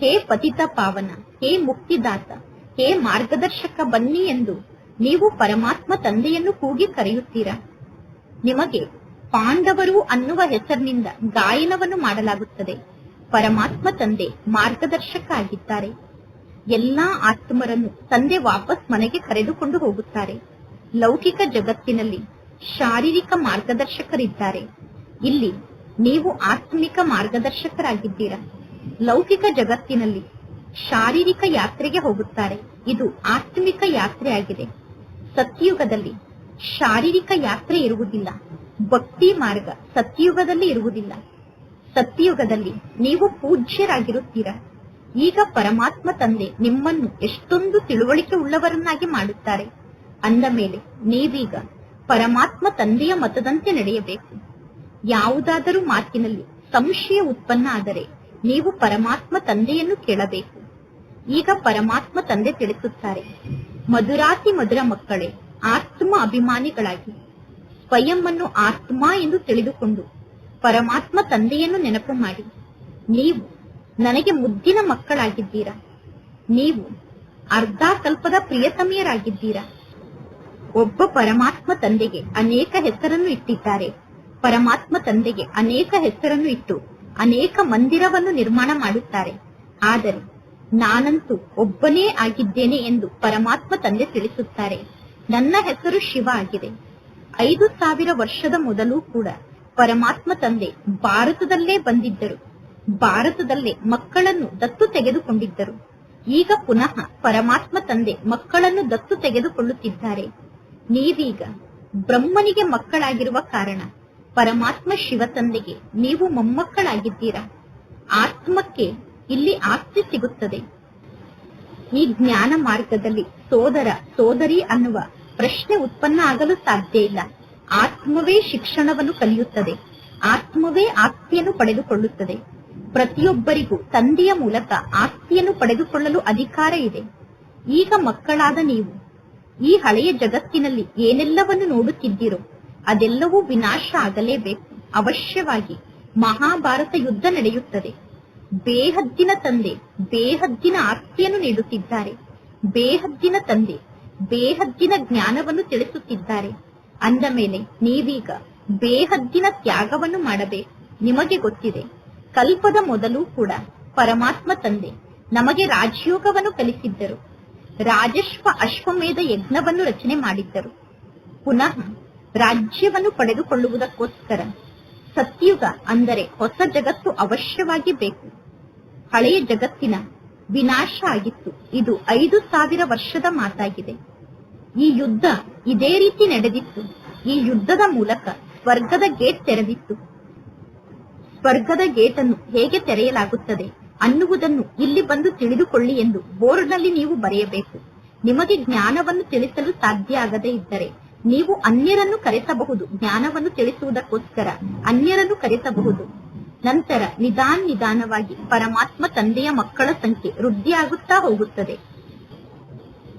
ಹೇ ಪತಿತ ಪಾವನ, ಹೇ ಮುಕ್ತಿದಾತ, ಹೇ ಮಾರ್ಗದರ್ಶಕ ಬನ್ನಿ ಎಂದು ನೀವು ಪರಮಾತ್ಮ ತಂದೆಯನ್ನು ಕೂಗಿ ಕರೆಯುತ್ತೀರಾ. ನಿಮಗೆ ಪಾಂಡವರು ಅನ್ನುವ ಹೆಸರಿನಿಂದ ಗಾಯನವನ್ನು ಮಾಡಲಾಗುತ್ತದೆ. ಪರಮಾತ್ಮ ತಂದೆ ಮಾರ್ಗದರ್ಶಕ ಆಗಿದ್ದಾರೆ. ಎಲ್ಲಾ ಆತ್ಮರನ್ನು ತಂದೆ ವಾಪಸ್ ಮನೆಗೆ ಕರೆದುಕೊಂಡು ಹೋಗುತ್ತಾರೆ. ಲೌಕಿಕ ಜಗತ್ತಿನಲ್ಲಿ ಶಾರೀರಿಕ ಮಾರ್ಗದರ್ಶಕರಿದ್ದಾರೆ. ಇಲ್ಲಿ ನೀವು ಆತ್ಮಿಕ ಮಾರ್ಗದರ್ಶಕರಾಗಿದ್ದೀರಾ. ಲೌಕಿಕ ಜಗತ್ತಿನಲ್ಲಿ ಶಾರೀರಿಕ ಯಾತ್ರೆಗೆ ಹೋಗುತ್ತಾರೆ. ಇದು ಆತ್ಮಿಕ ಯಾತ್ರೆ ಆಗಿದೆ. ಸತ್ಯಯುಗದಲ್ಲಿ ಶಾರೀರಿಕ ಯಾತ್ರೆ ಇರುವುದಿಲ್ಲ. ಭಕ್ತಿ ಮಾರ್ಗ ಸತ್ಯಯುಗದಲ್ಲಿ ಇರುವುದಿಲ್ಲ. ಸತ್ಯಯುಗದಲ್ಲಿ ನೀವು ಪೂಜ್ಯರಾಗಿರುತ್ತೀರಾ. ಈಗ ಪರಮಾತ್ಮ ತಂದೆ ನಿಮ್ಮನ್ನು ಎಷ್ಟೊಂದು ತಿಳುವಳಿಕೆ ಉಳ್ಳವರನ್ನಾಗಿ ಮಾಡುತ್ತಾರೆ. ಅಂದ ಮೇಲೆ ನೀವೀಗ ಪರಮಾತ್ಮ ತಂದೆಯ ಮತದಂತೆ ನಡೆಯಬೇಕು. ಯಾವುದಾದರೂ ಮಾತಿನಲ್ಲಿ ಸಂಶಯ ಉತ್ಪನ್ನ ಆದರೆ ನೀವು ಪರಮಾತ್ಮ ತಂದೆಯನ್ನು ಕೇಳಬೇಕು. ಈಗ ಪರಮಾತ್ಮ ತಂದೆ ತಿಳಿಸುತ್ತಾರೆ, ಮಧುರಾತಿ ಮಧುರ ಮಕ್ಕಳೇ, ಆತ್ಮ ಅಭಿಮಾನಿಗಳಾಗಿ ಸ್ವಯಂ ಅನ್ನು ಆತ್ಮ ಎಂದು ತಿಳಿದುಕೊಂಡು ಪರಮಾತ್ಮ ತಂದೆಯನ್ನು ನೆನಪು ಮಾಡಿ. ನೀವು ನನಗೆ ಮುದ್ದಿನ ಮಕ್ಕಳಾಗಿದ್ದೀರಾ. ನೀವು ಅರ್ಧ ಕಲ್ಪದ ಪ್ರಿಯತಮಿಯರಾಗಿದ್ದೀರಾ. ಒಬ್ಬ ಪರಮಾತ್ಮ ತಂದೆಗೆ ಅನೇಕ ಹೆಸರನ್ನು ಇಟ್ಟಿದ್ದಾರೆ. ಪರಮಾತ್ಮ ತಂದೆಗೆ ಅನೇಕ ಹೆಸರನ್ನು ಇಟ್ಟು ಅನೇಕ ಮಂದಿರವನ್ನು ನಿರ್ಮಾಣ ಮಾಡುತ್ತಾರೆ. ಆದರೆ ನಾನಂತೂ ಒಬ್ಬನೇ ಆಗಿದ್ದೇನೆ ಎಂದು ಪರಮಾತ್ಮ ತಂದೆ ತಿಳಿಸುತ್ತಾರೆ. ನನ್ನ ಹೆಸರು ಶಿವ ಆಗಿದೆ. 5000 ವರ್ಷದ ಮೊದಲು ಕೂಡ ಪರಮಾತ್ಮ ತಂದೆ ಭಾರತದಲ್ಲೇ ಬಂದಿದ್ದರು. ಭಾರತದಲ್ಲೇ ಮಕ್ಕಳನ್ನು ದತ್ತು ತೆಗೆದುಕೊಂಡಿದ್ದರು. ಈಗ ಪುನಃ ಪರಮಾತ್ಮ ತಂದೆ ಮಕ್ಕಳನ್ನು ದತ್ತು ತೆಗೆದುಕೊಳ್ಳುತ್ತಿದ್ದಾರೆ. ನೀವೀಗ ಬ್ರಹ್ಮನಿಗೆ ಮಕ್ಕಳಾಗಿರುವ ಕಾರಣ ಪರಮಾತ್ಮ ಶಿವ ತಂದೆಗೆ ನೀವು ಮೊಮ್ಮಕ್ಕಳಾಗಿದ್ದೀರಾ. ಆತ್ಮಕ್ಕೆ ಇಲ್ಲಿ ಆಸ್ತಿ ಸಿಗುತ್ತದೆ. ಈ ಜ್ಞಾನ ಮಾರ್ಗದಲ್ಲಿ ಸೋದರ ಸೋದರಿ ಅನ್ನುವ ಪ್ರಶ್ನೆ ಉತ್ಪನ್ನ ಆಗಲು ಸಾಧ್ಯ ಇಲ್ಲ. ಆತ್ಮವೇ ಶಿಕ್ಷಣವನ್ನು ಕಲಿಯುತ್ತದೆ. ಆತ್ಮವೇ ಆಸ್ತಿಯನ್ನು ಪಡೆದುಕೊಳ್ಳುತ್ತದೆ. ಪ್ರತಿಯೊಬ್ಬರಿಗೂ ತಂದೆಯ ಮೂಲಕ ಆಸ್ತಿಯನ್ನು ಪಡೆದುಕೊಳ್ಳಲು ಅಧಿಕಾರ ಇದೆ. ಈಗ ಮಕ್ಕಳಾದ ನೀವು ಈ ಹಳೆಯ ಜಗತ್ತಿನಲ್ಲಿ ಏನೆಲ್ಲವನ್ನು ನೋಡುತ್ತಿದ್ದೀರೋ ಅದೆಲ್ಲವೂ ವಿನಾಶ ಆಗಲೇಬೇಕು. ಅವಶ್ಯವಾಗಿ ಮಹಾಭಾರತ ಯುದ್ಧ ನಡೆಯುತ್ತದೆ. ಬೇಹದ್ದಿನ ತಂದೆ ಬೇಹದ್ದಿನ ಆಸ್ತಿಯನ್ನು ನೀಡುತ್ತಿದ್ದಾರೆ. ಬೇಹದ್ದಿನ ತಂದೆ ಬೇಹದ್ದಿನ ಜ್ಞಾನವನ್ನು ತಿಳಿಸುತ್ತಿದ್ದಾರೆ. ಅಂದ ಮೇಲೆ ನೀವೀಗ ಬೇಹದ್ದಿನ ತ್ಯಾಗವನ್ನು ಮಾಡಬೇಕು. ನಿಮಗೆ ಗೊತ್ತಿದೆ, ಕಲ್ಪದ ಮೊದಲು ಕೂಡ ಪರಮಾತ್ಮ ತಂದೆ ನಮಗೆ ರಾಜಯೋಗವನ್ನು ಕಲಿಸಿದ್ದರು. ರಾಜಶ್ವ ಅಶ್ವಮೇಧ ಯಜ್ಞವನ್ನು ರಚನೆ ಮಾಡಿದ್ದರು. ಪುನಃ ರಾಜ್ಯವನ್ನು ಪಡೆದುಕೊಳ್ಳುವುದಕ್ಕೋಸ್ಕರ ಸತ್ಯುಗ ಅಂದರೆ ಹೊಸ ಜಗತ್ತು ಅವಶ್ಯವಾಗಿ ಬೇಕು. ಹಳೆಯ ಜಗತ್ತಿನ ವಿನಾಶ ಆಗಿತ್ತು. ಇದು 5000 ವರ್ಷದ ಮಾತಾಗಿದೆ. ಈ ಯುದ್ಧ ಇದೇ ರೀತಿ ನಡೆದಿತ್ತು. ಈ ಯುದ್ಧದ ಮೂಲಕ ಸ್ವರ್ಗದ ಗೇಟ್ ತೆರೆದಿತ್ತು. ಸ್ವರ್ಗದ ಗೇಟ್ ಅನ್ನು ಹೇಗೆ ತೆರೆಯಲಾಗುತ್ತದೆ ಅನ್ನುವುದನ್ನು ಇಲ್ಲಿ ಬಂದು ತಿಳಿದುಕೊಳ್ಳಿ ಎಂದು ಬೋರ್ಡ್ನಲ್ಲಿ ನೀವು ಬರೆಯಬೇಕು. ನಿಮಗೆ ಜ್ಞಾನವನ್ನು ತಿಳಿಸಲು ಸಾಧ್ಯ ಆಗದೇ ಇದ್ದರೆ ನೀವು ಅನ್ಯರನ್ನು ಕರೆಸಬಹುದು. ಜ್ಞಾನವನ್ನು ತಿಳಿಸುವುದಕ್ಕೋಸ್ಕರ ಅನ್ಯರನ್ನು ಕರೆಸಬಹುದು. ನಂತರ ನಿಧಾನವಾಗಿ ಪರಮಾತ್ಮ ತಂದೆಯ ಮಕ್ಕಳ ಸಂಖ್ಯೆ ವೃದ್ಧಿಯಾಗುತ್ತಾ ಹೋಗುತ್ತದೆ.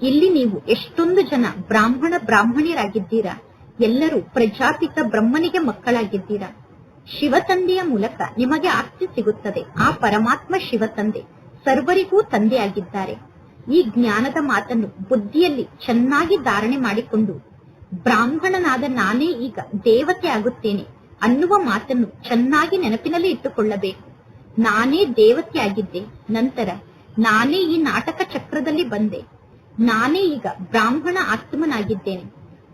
ಇಲ್ಲಿ ನೀವು ಎಷ್ಟೊಂದು ಜನ ಬ್ರಾಹ್ಮಣಿಯರಾಗಿದ್ದೀರಾ. ಎಲ್ಲರೂ ಪ್ರಜಾಪಿತ ಬ್ರಹ್ಮನಿಗೆ ಮಕ್ಕಳಾಗಿದ್ದೀರಾ. ಶಿವತಂದೆಯ ಮೂಲಕ ನಿಮಗೆ ಆಸ್ತಿ ಸಿಗುತ್ತದೆ. ಆ ಪರಮಾತ್ಮ ಶಿವತಂದೆ ಸರ್ವರಿಗೂ ತಂದೆಯಾಗಿದ್ದಾರೆ. ಈ ಜ್ಞಾನದ ಮಾತನ್ನು ಬುದ್ಧಿಯಲ್ಲಿ ಚೆನ್ನಾಗಿ ಧಾರಣೆ ಮಾಡಿಕೊಂಡು ಬ್ರಾಹ್ಮಣನಾದ ನಾನೇ ಈಗ ದೇವತೆ ಆಗುತ್ತೇನೆ ಅನ್ನುವ ಮಾತನ್ನು ಚೆನ್ನಾಗಿ ನೆನಪಿನಲ್ಲಿ ಇಟ್ಟುಕೊಳ್ಳಬೇಕು. ನಾನೇ ದೇವತೆಯಾಗಿದ್ದೆ, ನಂತರ ನಾನೇ ಈ ನಾಟಕ ಚಕ್ರದಲ್ಲಿ ಬಂದೆ, ನಾನೇ ಈಗ ಬ್ರಾಹ್ಮಣ ಆತ್ಮನಾಗಿದ್ದೇನೆ,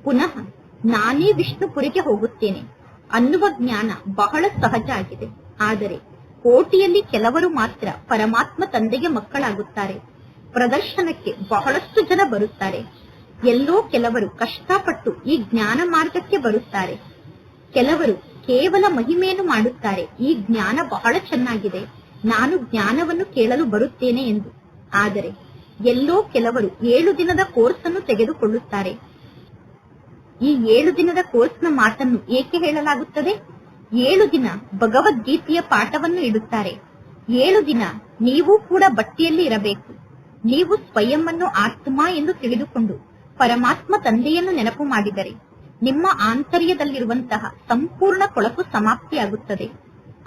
ಪುನಃ ನಾನೇ ವಿಷ್ಣುಪುರಿಗೆ ಹೋಗುತ್ತೇನೆ ಅನ್ನುವ ಜ್ಞಾನ ಬಹಳ ಸಹಜ ಆಗಿದೆ. ಆದರೆ ಕೋಟಿಯಲ್ಲಿ ಕೆಲವರು ಮಾತ್ರ ಪರಮಾತ್ಮ ತಂದೆಗೆ ಮಕ್ಕಳಾಗುತ್ತಾರೆ. ಪ್ರದರ್ಶನಕ್ಕೆ ಬಹಳಷ್ಟು ಜನ ಬರುತ್ತಾರೆ. ಎಲ್ಲೋ ಕೆಲವರು ಕಷ್ಟಪಟ್ಟು ಈ ಜ್ಞಾನ ಮಾರ್ಗಕ್ಕೆ ಬರುತ್ತಾರೆ. ಕೆಲವರು ಕೇವಲ ಮಹಿಮೆಯನ್ನು ಮಾಡುತ್ತಾರೆ. ಈ ಜ್ಞಾನ ಬಹಳ ಚೆನ್ನಾಗಿದೆ, ನಾನು ಜ್ಞಾನವನ್ನು ಕೇಳಲು ಬರುತ್ತೇನೆ ಎಂದು. ಆದರೆ ಎಲ್ಲೋ ಕೆಲವರು 7 ದಿನದ ಕೋರ್ಸ್ ಅನ್ನು ತೆಗೆದುಕೊಳ್ಳುತ್ತಾರೆ. ಈ 7 ದಿನದ ಕೋರ್ಸ್ನ ಮಾತನ್ನು ಏಕೆ ಹೇಳಲಾಗುತ್ತದೆ? 7 ದಿನ ಭಗವದ್ಗೀತೆಯ ಪಾಠವನ್ನು ಇಡುತ್ತಾರೆ. 7 ದಿನ ನೀವು ಕೂಡ ಬಟ್ಟೆಯಲ್ಲಿ ಇರಬೇಕು. ನೀವು ಸ್ವಯಂವನ್ನು ಆತ್ಮ ಎಂದು ತಿಳಿದುಕೊಂಡು ಪರಮಾತ್ಮ ತಂದೆಯನ್ನು ನೆನಪು ಮಾಡಿದರೆ ನಿಮ್ಮ ಆಂತರ್ಯದಲ್ಲಿರುವಂತಹ ಸಂಪೂರ್ಣ ಕೊಳಕು ಸಮಾಪ್ತಿಯಾಗುತ್ತದೆ.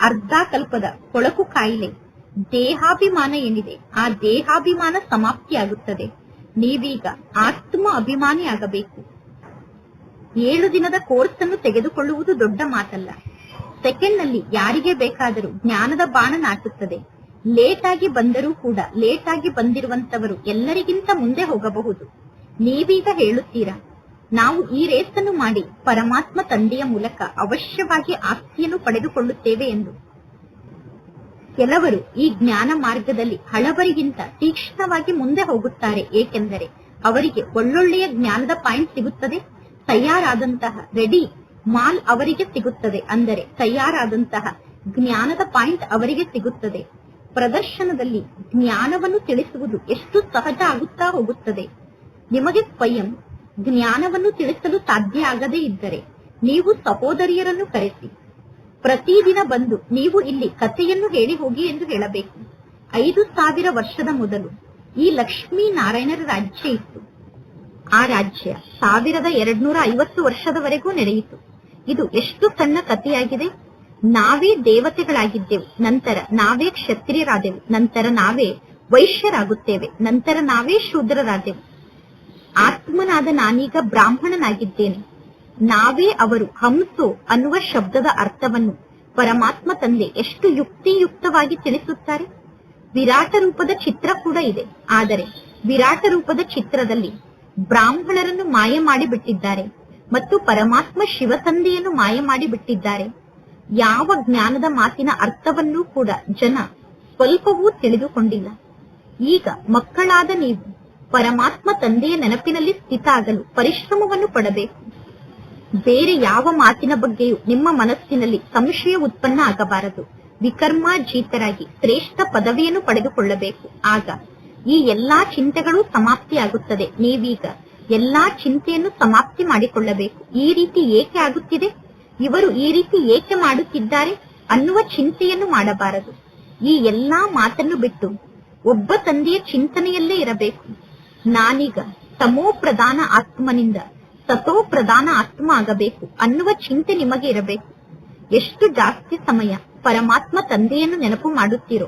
ಅರ್ಧ ಕಲ್ಪದ ಕೊಳಕು ಕಾಯಿಲೆ ದೇಹಾಭಿಮಾನ ಏನಿದೆ, ಆ ದೇಹಾಭಿಮಾನ ಸಮಾಪ್ತಿಯಾಗುತ್ತದೆ. ನೀವೀಗ ಆತ್ಮ ಅಭಿಮಾನಿ ಆಗಬೇಕು. 7 ದಿನದ ಕೋರ್ಸ್ ಅನ್ನು ತೆಗೆದುಕೊಳ್ಳುವುದು ದೊಡ್ಡ ಮಾತಲ್ಲ. ಸೆಕೆಂಡ್ ನಲ್ಲಿ ಯಾರಿಗೆ ಬೇಕಾದರೂ ಜ್ಞಾನದ ಬಾಣ ನಾಟುತ್ತದೆ. ಲೇಟ್ ಆಗಿ ಬಂದರೂ ಕೂಡ ಲೇಟ್ ಆಗಿ ಬಂದಿರುವಂತವರು ಎಲ್ಲರಿಗಿಂತ ಮುಂದೆ ಹೋಗಬಹುದು. ನೀವೀಗ ಹೇಳುತ್ತೀರಾ, ನಾವು ಈ ರೇಸ್ ಅನ್ನು ಮಾಡಿ ಪರಮಾತ್ಮ ತಂದೆಯ ಮೂಲಕ ಅವಶ್ಯವಾಗಿ ಆಸ್ತಿಯನ್ನು ಪಡೆದುಕೊಳ್ಳುತ್ತೇವೆ ಎಂದು. ಕೆಲವರು ಈ ಜ್ಞಾನ ಮಾರ್ಗದಲ್ಲಿ ಹಳಬರಿಗಿಂತ ತೀಕ್ಷ್ಣವಾಗಿ ಮುಂದೆ ಹೋಗುತ್ತಾರೆ. ಏಕೆಂದರೆ ಅವರಿಗೆ ಒಳ್ಳೊಳ್ಳೆಯ ಜ್ಞಾನದ ಪಾಯಿಂಟ್ ಸಿಗುತ್ತದೆ. ತಯಾರಾದಂತಹ ರೆಡಿ ಮಾಲ್ ಅವರಿಗೆ ಸಿಗುತ್ತದೆ. ಅಂದರೆ ತಯಾರಾದಂತಹ ಜ್ಞಾನದ ಪಾಯಿಂಟ್ ಅವರಿಗೆ ಸಿಗುತ್ತದೆ. ಪ್ರದರ್ಶನದಲ್ಲಿ ಜ್ಞಾನವನ್ನು ತಿಳಿಸುವುದು ಎಷ್ಟು ಸಹಜ ಆಗುತ್ತಾ ಹೋಗುತ್ತದೆ. ನಿಮಗೆ ಸ್ವಯಂ ಜ್ಞಾನವನ್ನು ತಿಳಿಸಲು ಸಾಧ್ಯ ಆಗದೇ ಇದ್ದರೆ ನೀವು ಸಹೋದರಿಯರನ್ನು ಕರೆಸಿ. ಪ್ರತಿದಿನ ಬಂದು ನೀವು ಇಲ್ಲಿ ಕಥೆಯನ್ನು ಹೇಳಿ ಹೋಗಿ ಎಂದು ಹೇಳಬೇಕು. 5000 ವರ್ಷದ ಮೊದಲು ಈ ಲಕ್ಷ್ಮೀ ನಾರಾಯಣರ ರಾಜ್ಯ ಇತ್ತು. ಆ ರಾಜ್ಯ 1250 ವರ್ಷದವರೆಗೂ ನಡೆಯಿತು. ಇದು ಎಷ್ಟು ಸಣ್ಣ ಕಥೆಯಾಗಿದೆ. ನಾವೇ ದೇವತೆಗಳಾಗಿದ್ದೆವು, ನಂತರ ನಾವೇ ಕ್ಷತ್ರಿಯರಾದೆವು, ನಂತರ ನಾವೇ ವೈಶ್ಯರಾಗುತ್ತೇವೆ, ನಂತರ ನಾವೇ ಶೂದ್ರರಾದೆವು. ಆತ್ಮನಾದ ನಾನೀಗ ಬ್ರಾಹ್ಮಣನಾಗಿದ್ದೇನೆ. ನಾವೇ ಅವರು. ಹಂಸು ಅನ್ನುವ ಶಬ್ದದ ಅರ್ಥವನ್ನು ಪರಮಾತ್ಮ ತಂದೆ ಎಷ್ಟು ಯುಕ್ತಿಯುಕ್ತವಾಗಿ ತಿಳಿಸುತ್ತಾರೆ. ವಿರಾಟ ರೂಪದ ಚಿತ್ರ ಕೂಡ ಇದೆ. ಆದರೆ ವಿರಾಟ ರೂಪದ ಚಿತ್ರದಲ್ಲಿ ಬ್ರಾಹ್ಮಣರನ್ನು ಮಾಯ ಮಾಡಿಬಿಟ್ಟಿದ್ದಾರೆ ಮತ್ತು ಪರಮಾತ್ಮ ಶಿವತಂದೆಯನ್ನು ಮಾಯ ಮಾಡಿಬಿಟ್ಟಿದ್ದಾರೆ. ಯಾವ ಜ್ಞಾನದ ಮಾತಿನ ಅರ್ಥವನ್ನೂ ಕೂಡ ಜನ ಸ್ವಲ್ಪವೂ ತಿಳಿದುಕೊಂಡಿಲ್ಲ. ಈಗ ಮಕ್ಕಳಾದ ನೀವು ಪರಮಾತ್ಮ ತಂದೆಯ ನೆನಪಿನಲ್ಲಿ ಸ್ಥಿತ ಆಗಲು ಪರಿಶ್ರಮವನ್ನು ಪಡಬೇಕು. ಬೇರೆ ಯಾವ ಮಾತಿನ ಬಗ್ಗೆಯೂ ನಿಮ್ಮ ಮನಸ್ಸಿನಲ್ಲಿ ಸಂಶಯ ಉತ್ಪನ್ನ ಆಗಬಾರದು. ವಿಕರ್ಮಾಜೀತರಾಗಿ ಶ್ರೇಷ್ಠ ಪದವಿಯನ್ನು ಪಡೆದುಕೊಳ್ಳಬೇಕು. ಆಗ ಈ ಎಲ್ಲಾ ಚಿಂತೆಗಳು ಸಮಾಪ್ತಿಯಾಗುತ್ತದೆ. ನೀವೀಗ ಎಲ್ಲಾ ಚಿಂತೆಯನ್ನು ಸಮಾಪ್ತಿ ಮಾಡಿಕೊಳ್ಳಬೇಕು. ಈ ರೀತಿ ಏಕೆ ಆಗುತ್ತಿದೆ, ಇವರು ಈ ರೀತಿ ಏಕೆ ಮಾಡುತ್ತಿದ್ದಾರೆ ಅನ್ನುವ ಚಿಂತೆಯನ್ನು ಮಾಡಬಾರದು. ಈ ಎಲ್ಲಾ ಮಾತನ್ನು ಬಿಟ್ಟು ಒಬ್ಬ ತಂದೆಯ ಚಿಂತನೆಯಲ್ಲೇ ಇರಬೇಕು. ನಾನೀಗ ತಮೋ ಪ್ರಧಾನ ಆತ್ಮನಿಂದ ಸತೋ ಪ್ರಧಾನ ಆತ್ಮ ಆಗಬೇಕು ಅನ್ನುವ ಚಿಂತೆ ನಿಮಗೆ ಇರಬೇಕು. ಎಷ್ಟು ಜಾಸ್ತಿ ಸಮಯ ಪರಮಾತ್ಮ ತಂದೆಯನ್ನು ನೆನಪು ಮಾಡುತ್ತೀರೋ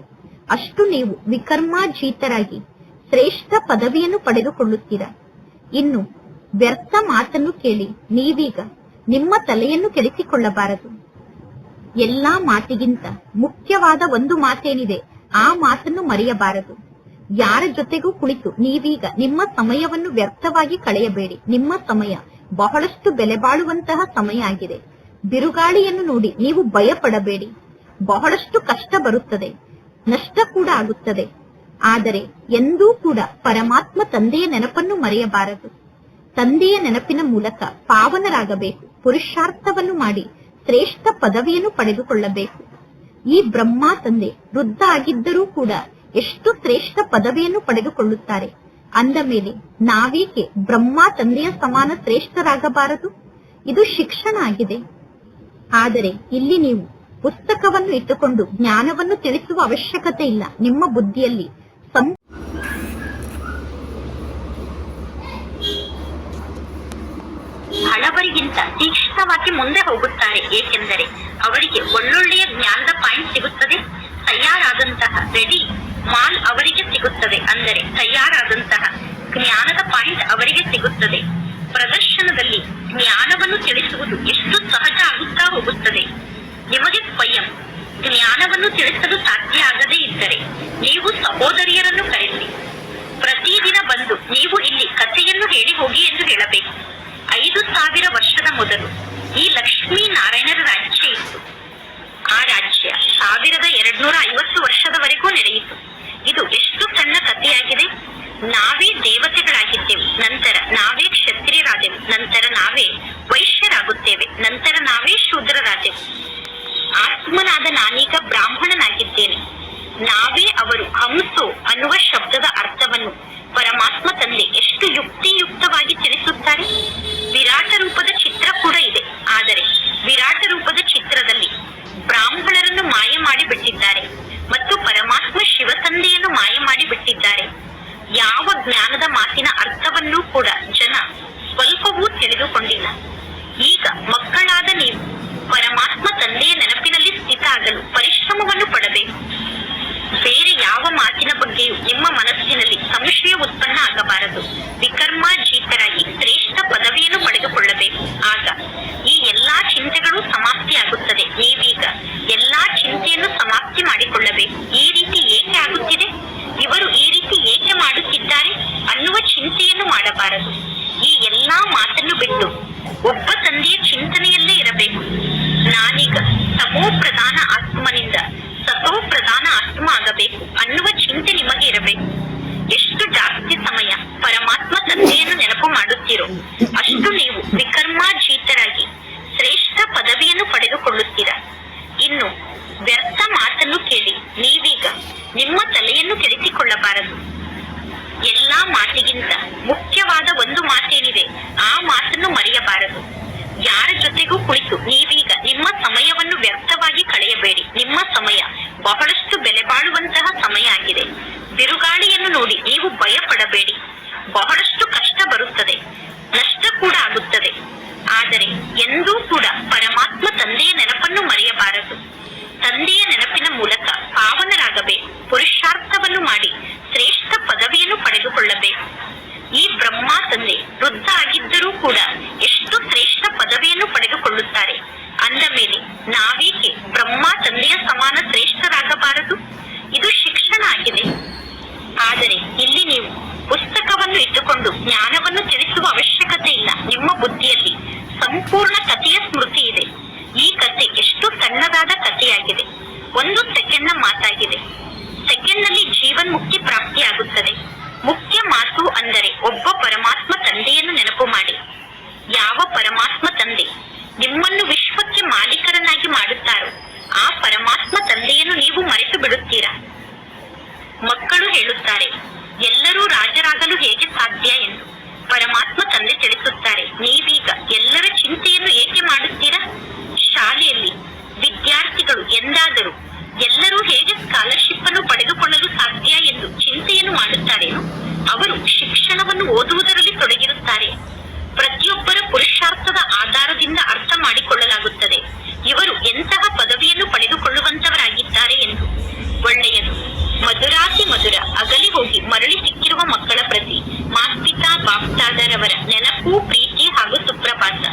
ಅಷ್ಟು ನೀವು ವಿಕರ್ಮಾಜೀತರಾಗಿ ಶ್ರೇಷ್ಠ ಪದವಿಯನ್ನು ಪಡೆದುಕೊಳ್ಳುತ್ತೀರಾ. ಇನ್ನು ವ್ಯರ್ಥ ಮಾತನ್ನು ಕೇಳಿ ನೀವೀಗ ನಿಮ್ಮ ತಲೆಯನ್ನು ಕೆಡಿಸಿಕೊಳ್ಳಬಾರದು. ಎಲ್ಲಾ ಮಾತಿಗಿಂತ ಮುಖ್ಯವಾದ ಒಂದು ಮಾತೇನಿದೆ, ಆ ಮಾತನ್ನು ಮರೆಯಬಾರದು. ಯಾರ ಜೊತೆಗೂ ಕುಳಿತು ನೀವೀಗ ನಿಮ್ಮ ಸಮಯವನ್ನು ವ್ಯರ್ಥವಾಗಿ ಕಳೆಯಬೇಡಿ. ನಿಮ್ಮ ಸಮಯ ಬಹಳಷ್ಟು ಬೆಲೆ ಬಾಳುವಂತಹ ಸಮಯ ಆಗಿದೆ. ಬಿರುಗಾಳಿಯನ್ನು ನೋಡಿ ನೀವು ಭಯ ಪಡಬೇಡಿ. ಬಹಳಷ್ಟು ಕಷ್ಟ ಬರುತ್ತದೆ, ನಷ್ಟ ಕೂಡ ಆಗುತ್ತದೆ. ಆದರೆ ಎಂದೂ ಕೂಡ ಪರಮಾತ್ಮ ತಂದೆಯ ನೆನಪನ್ನು ಮರೆಯಬಾರದು. ತಂದೆಯ ನೆನಪಿನ ಮೂಲಕ ಪಾವನರಾಗಬೇಕು. ಪುರುಷಾರ್ಥವನ್ನು ಮಾಡಿ ಶ್ರೇಷ್ಠ ಪದವಿಯನ್ನು ಪಡೆದುಕೊಳ್ಳಬೇಕು. ಈ ಬ್ರಹ್ಮ ತಂದೆ ವೃದ್ಧ ಆಗಿದ್ದರೂ ಕೂಡ ಎಷ್ಟು ಶ್ರೇಷ್ಠ ಪದವಿಯನ್ನು ಪಡೆದುಕೊಳ್ಳುತ್ತಾರೆ. ಅಂದ ಮೇಲೆ ನಾವೇಕೆ ಬ್ರಹ್ಮ ತಂದೆಯ ಸಮಾನ ಶ್ರೇಷ್ಠರಾಗಬಾರದು? ಇದು ಶಿಕ್ಷಣ ಆಗಿದೆ. ಆದರೆ ಇಲ್ಲಿ ನೀವು ಪುಸ್ತಕವನ್ನು ಇಟ್ಟುಕೊಂಡು ಜ್ಞಾನವನ್ನು ತಿಳಿಸುವ ಅವಶ್ಯಕತೆ ಇಲ್ಲ. ನಿಮ್ಮ ಬುದ್ಧಿಯಲ್ಲಿ ಹಳಬರಿಗಿಂತ ತೀಕ್ಷ್ಣವಾಗಿ ಮುಂದೆ ಹೋಗುತ್ತಾರೆ. ಏಕೆಂದರೆ ಅವರಿಗೆ ಒಳ್ಳೊಳ್ಳೆಯ ಜ್ಞಾನದ ಪಾಯಿಂಟ್ ಸಿಗುತ್ತದೆ. ತಯಾರಾದಂತಹ ರೆಡಿ ಮಾಲ್ ಅವರಿಗೆ ಸಿಗುತ್ತದೆ. ಅಂದರೆ ತಯಾರಾದಂತಹ ಜ್ಞಾನದ ಪಾಯಿಂಟ್ ಅವರಿಗೆ ಸಿಗುತ್ತದೆ. ಪ್ರದರ್ಶನದಲ್ಲಿ ಜ್ಞಾನವನ್ನು ತಿಳಿಸುವುದು ಎಷ್ಟು ಸಹಜ ಆಗುತ್ತಾ ಹೋಗುತ್ತದೆ. ನಿಮಗೆ ಸ್ವಯಂ ಜ್ಞಾನವನ್ನು ತಿಳಿಸಲು ಸಾಧ್ಯ ಆಗದೇ ಇದ್ದರೆ ನೀವು ಸಹೋದರಿಯರನ್ನು ಕರೆಸಿ. ಪ್ರತಿದಿನ ಬಂದು ನೀವು ಇಲ್ಲಿ ಕಥೆಯನ್ನು ಹೇಳಿ ಹೋಗಿ ಎಂದು ಹೇಳಬೇಕು. 5000 ವರ್ಷದ ಮೊದಲು ಈ ಲಕ್ಷ್ಮೀ ನಾರಾಯಣರ ರಾಜ್ಯ ಇತ್ತು. ಆ ರಾಜ್ಯ 1250 ವರ್ಷದವರೆಗೂ ನಡೆಯಿತು. ಇದು ಎಷ್ಟು ಸಣ್ಣ ಕಥೆಯಾಗಿದೆ. ನಾವೇ ದೇವತೆಗಳಾಗಿದ್ದೆವು, ನಂತರ ನಾವೇ ಕ್ಷತ್ರಿಯರಾದೆವು, ನಂತರ ನಾವೇ ವೈಶ್ಯರಾಗುತ್ತೇವೆ, ನಂತರ ನಾವೇ ಶೂದ್ರರಾದೆವು. ಆತ್ಮನಾದ ನಾನೀಗ ಬ್ರಾಹ್ಮಣನಾಗಿದ್ದೇನೆ. ನಾವೇ ಅವರು ಹಂಸೋ ಅನ್ನುವ ಶಬ್ದದ ಅರ್ಥವನ್ನು ಪರಮಾತ್ಮ ತಂದೆ ಎಷ್ಟು ಯುಕ್ತಿಯುಕ್ತವಾಗಿ ತಿಳಿಸುತ್ತಾರೆ. ವಿರಾಟ ರೂಪದ ಚಿತ್ರ ಕೂಡ ಇದೆ. ಆದರೆ ವಿರಾಟ ರೂಪದ ಚಿತ್ರದಲ್ಲಿ ಬ್ರಾಹ್ಮಣರನ್ನು ಮಾಯ ಮಾಡಿ ಬಿಟ್ಟಿದ್ದಾರೆ ಮತ್ತು ಪರಮಾತ್ಮ ಶಿವತಂದೆಯನ್ನು ಮಾಯ ಮಾಡಿ ಬಿಟ್ಟಿದ್ದಾರೆ. ಯಾವ ಜ್ಞಾನದ ಮಾತಿನ ಅರ್ಥವನ್ನೂ ಕೂಡ ಜನ ಸ್ವಲ್ಪವೂ ತಿಳಿದುಕೊಂಡಿಲ್ಲ. ಈಗ ಮಕ್ಕಳಾದ ನೀವು ಪರಮಾತ್ಮ ತಂದೆಯ ನೆನಪಿನಲ್ಲಿ ಸ್ಥಿತ ಆಗಲು ಪರಿಶ್ರಮವನ್ನು ಪಡಬೇಕು. ಬೇರೆ ಯಾವ ಮಾತಿನ ಬಗ್ಗೆಯೂ ನಿಮ್ಮ ಮನಸ್ಸಿನಲ್ಲಿ ಸಂಶಯ ಉತ್ಪನ್ನ ಆಗಬಾರದು. ವಿಕರ್ಮಾಜೀತರಾಗಿ ಶ್ರೇಷ್ಠ ಪದವಿಯನ್ನು ಪಡೆದುಕೊಳ್ಳಬೇಕು. ಆಗ ಈ ಎಲ್ಲಾ ಚಿಂತೆಗಳು ಸಮಾಪ್ತಿಯಾಗುತ್ತದೆ. ನೀವೀಗ ಎಲ್ಲಾ ಚಿಂತೆಯನ್ನು ಸಮಾಪ್ತಿ ಮಾಡಿಕೊಳ್ಳಬೇಕು. ಈ ರೀತಿ ಏಕೆ ಆಗುತ್ತಿದೆ, ಇವರು ಈ ರೀತಿ ಏಕೆ ಮಾಡುತ್ತಿದ್ದಾರೆ ಅನ್ನುವ ಚಿಂತೆಯನ್ನು ಮಾಡಬಾರದು. ಈ ಎಲ್ಲಾ ಮಾತನ್ನು ಬಿಟ್ಟು ಒಬ್ಬ ತಂದೆಯ ಚಿಂತನೆಯಲ್ಲೇ ಇರಬೇಕು. ನಾನೀಗ ತಮೋ ಪ್ರಧಾನ ಆತ್ಮನಿಂದ ಸತೋ ಪ್ರಧಾನ ಆತ್ಮ ಆಗಬೇಕು ಅನ್ನುವ ಚಿಂತೆ ನಿಮಗೆ ಇರಬೇಕು. ಎಷ್ಟು ಜಾಸ್ತಿ ಸಮಯ ಪರಮಾತ್ಮ ತಂದೆಯನ್ನು ನೆನಪು ಮಾಡುತ್ತೀರೋ ಅಷ್ಟು ನೀವು ವಿಕರ್ಮಾಜೀತರಾಗಿ ಶ್ರೇಷ್ಠ ಪದವಿಯನ್ನು ಪಡೆದುಕೊಳ್ಳುತ್ತೀರಾ. ಇನ್ನು ವ್ಯರ್ಥ ಮಾತನ್ನು ಕೇಳಿ ನೀವೀಗ ನಿಮ್ಮ ತಲೆಯನ್ನು ಕೆಡಿಸಿಕೊಳ್ಳಬಾರದು. ಎಲ್ಲಾ ಮಾತಿಗಿಂತ ಮುಖ್ಯವಾದ ಒಂದು ಮಾತೇನಿದೆ, ಆ ಮಾತನ್ನು ಮರೆಯಬಾರದು. ಯಾರ ಜೊತೆಗೂ ಕುಳಿತು ನೀವೀಗ ನಿಮ್ಮ ಸಮಯವನ್ನು ವ್ಯರ್ಥವಾಗಿ ಕಳೆಯಬೇಡಿ. ನಿಮ್ಮ ಸಮಯ ಬಹಳಷ್ಟು ಬೆಲೆ ಬಾಳುವಂತಹ ಸಮಯ ಆಗಿದೆ. ಬಿರುಗಾಳಿಯನ್ನು ನೋಡಿ ನೀವು ಭಯ ಪಡಬೇಡಿ. ಬಹಳಷ್ಟು ಕಷ್ಟ ಬರುತ್ತದೆ, ನಷ್ಟ ಕೂಡ ಆಗುತ್ತದೆ. ಆದರೆ ಎಂದೂ ಕೂಡ ಪರಮಾತ್ಮ ತಂದೆಯ ನೆನಪನ್ನು ಮರೆಯಬಾರದು. ತಂದೆಯ ನೆನಪಿನ ಮೂಲಕ ಪಾವನರಾಗಬೇಕು. ಪುರುಷಾರ್ಥವನ್ನು ಮಾಡಿ ಶ್ರೇಷ್ಠ ಪದವಿಯನ್ನು ಪಡೆದುಕೊಳ್ಳಬೇಕು. ಈ ಬ್ರಹ್ಮ ತಂದೆ ವೃದ್ಧ ಆಗಿದ್ದರೂ ಕೂಡ ಎಷ್ಟು ಶ್ರೇಷ್ಠ ಪದವಿಯನ್ನು ಪಡೆದುಕೊಳ್ಳುತ್ತಾರೆ. ಅಂದ ಮೇಲೆ ನಾವೇಕೆ ಬ್ರಹ್ಮ ತಂದೆಯ ಸಮಾನ ಶ್ರೇಷ್ಠರಾಗಬಾರದು? ಇದು ಶಿಕ್ಷಣ ಆಗಿದೆ. ಆದರೆ ಇಲ್ಲಿ ನೀವು ಪುಸ್ತಕವನ್ನು ಇಟ್ಟುಕೊಂಡು ಜ್ಞಾನವನ್ನು ತಿಳಿಸುವ ಅವಶ್ಯಕತೆ ಇಲ್ಲ. ನಿಮ್ಮ ಬುದ್ಧಿಯಲ್ಲಿ ಸಂಪೂರ್ಣ ಕಥೆಯ ಸ್ಮೃತಿ ಇದೆ. ಈ ಕಥೆ ಎಷ್ಟು ಸಣ್ಣದಾದ ಕಥೆಯಾಗಿದೆ. 1 ಸೆಕೆಂಡ್ನ ಮಾತಾಗಿದೆ. ಸೆಕೆಂಡ್ನಲ್ಲಿ ಜೀವನ್ಮುಕ್ತಿ ಪ್ರಾಪ್ತಿಯಾಗುತ್ತದೆ. ಮುಖ್ಯ ಮಾತು ಅಂದರೆ ಒಬ್ಬ ಪರಮಾತ್ಮ ತಂದೆಯನ್ನು ನೆನಪು ಮಾಡಿ. ಯಾವ ಪರಮಾತ್ಮ ತಂದೆ ನಿಮ್ಮನ್ನು ವಿಶ್ವಕ್ಕೆ ಮಾಲೀಕರನ್ನಾಗಿ ಮಾಡುತ್ತಾರೋ ಆ ಪರಮಾತ್ಮ ತಂದೆಯನ್ನು ನೀವು ಮರೆತು ಬಿಡುತ್ತೀರಾ? ಮಕ್ಕಳು ಹೇಳುತ್ತಾರೆ, ಎಲ್ಲರೂ ರಾಜರಾಗಲು ಹೇಗೆ ಸಾಧ್ಯ ಎಂದು. ಪರಮಾತ್ಮ ತಂದೆ ತಿಳಿಸುತ್ತಾರೆ, ನೀವೀಗ ಎಲ್ಲರ ಚಿಂತೆಯನ್ನು ಏಕೆ ಮಾಡುತ್ತೀರಾ? ಶಾಲೆಯಲ್ಲಿ ವಿದ್ಯಾರ್ಥಿಗಳು ಎಂದಾದರೂ ಎಲ್ಲರೂ ಹೇಗೆ ಸ್ಕಾಲರ್ಶಿಪ್ ಅನ್ನು ಪಡೆದುಕೊಳ್ಳಲು ಸಾಧ್ಯ ಎಂದು ಚಿಂತೆಯನ್ನು ಮಾಡುತ್ತಾರೇನು? ಅವರು ಶಿಕ್ಷಣವನ್ನು ಓದುವುದರಲ್ಲಿ ತೊಡಗಿರುತ್ತಾರೆ. ಪ್ರತಿಯೊಬ್ಬರ ಪುರುಷಾರ್ಥದ ಆಧಾರದಿಂದ ಅರ್ಥ ಮಾಡಿಕೊಳ್ಳಲಾಗುತ್ತದೆ ಇವರು ಎಂತಹ ಪದವಿಯನ್ನು ಪಡೆದುಕೊಳ್ಳುವಂತವರಾಗಿದ್ದಾರೆ ಎಂದು. ಒಳ್ಳೆಯದು. ಮಧುರಾತಿ ಮಧುರ ಅಗಲಿ ಹೋಗಿ ಮರಳಿ ಸಿಕ್ಕಿರುವ ಮಕ್ಕಳ ಪ್ರತಿ ಮಾಸ್ಪಿತಾ ಬಾಪ್ತಾದರವರ ನೆನಪು, ಪ್ರೀತಿ ಹಾಗೂ ಸುಪ್ರಭಾತ.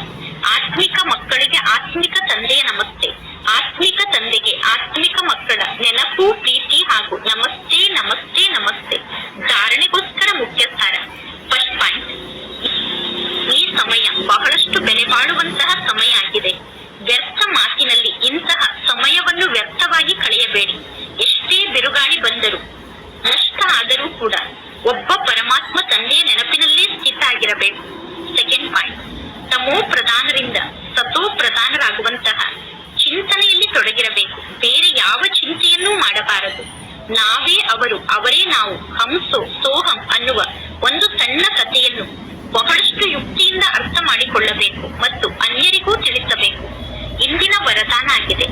ಆತ್ಮಿಕ ಮಕ್ಕಳಿಗೆ ಆತ್ಮಿಕ ತಂದೆಯ ನಮಸ್ತೆ. ಆತ್ಮಿಕ ತಂದೆಗೆ ಆತ್ಮಿಕ ಮಕ್ಕಳ ನೆನಪು, ಪ್ರೀತಿ ಹಾಗೂ ನಮಸ್ತೆ ನಮಸ್ತೆ ನಮಸ್ತೆ. ಧಾರಣೆಗೋಸ್ಕರ ಮುಖ್ಯ ಸಾರ. ಫಸ್ಟ್ ಪಾಯಿಂಟ್, ಈ ಸಮಯ ಬಹಳಷ್ಟು ಬೆಲೆ ಬಾಳುವಂತಹ ಸಮಯ ಆಗಿದೆ. ವ್ಯರ್ಥ ನಾವು ಹಂಸೋ ಸೋಹಂ ಅನ್ನುವ ಒಂದು ಸಣ್ಣ ಕಥೆಯನ್ನು ಬಹಳಷ್ಟು ಯುಕ್ತಿಯಿಂದ ಅರ್ಥ ಮಾಡಿಕೊಳ್ಳಬೇಕು ಮತ್ತು ಅನ್ಯರಿಗೂ ತಿಳಿಸಬೇಕು. ಇಂದಿನ ವರದಾನ ಆಗಿದೆ.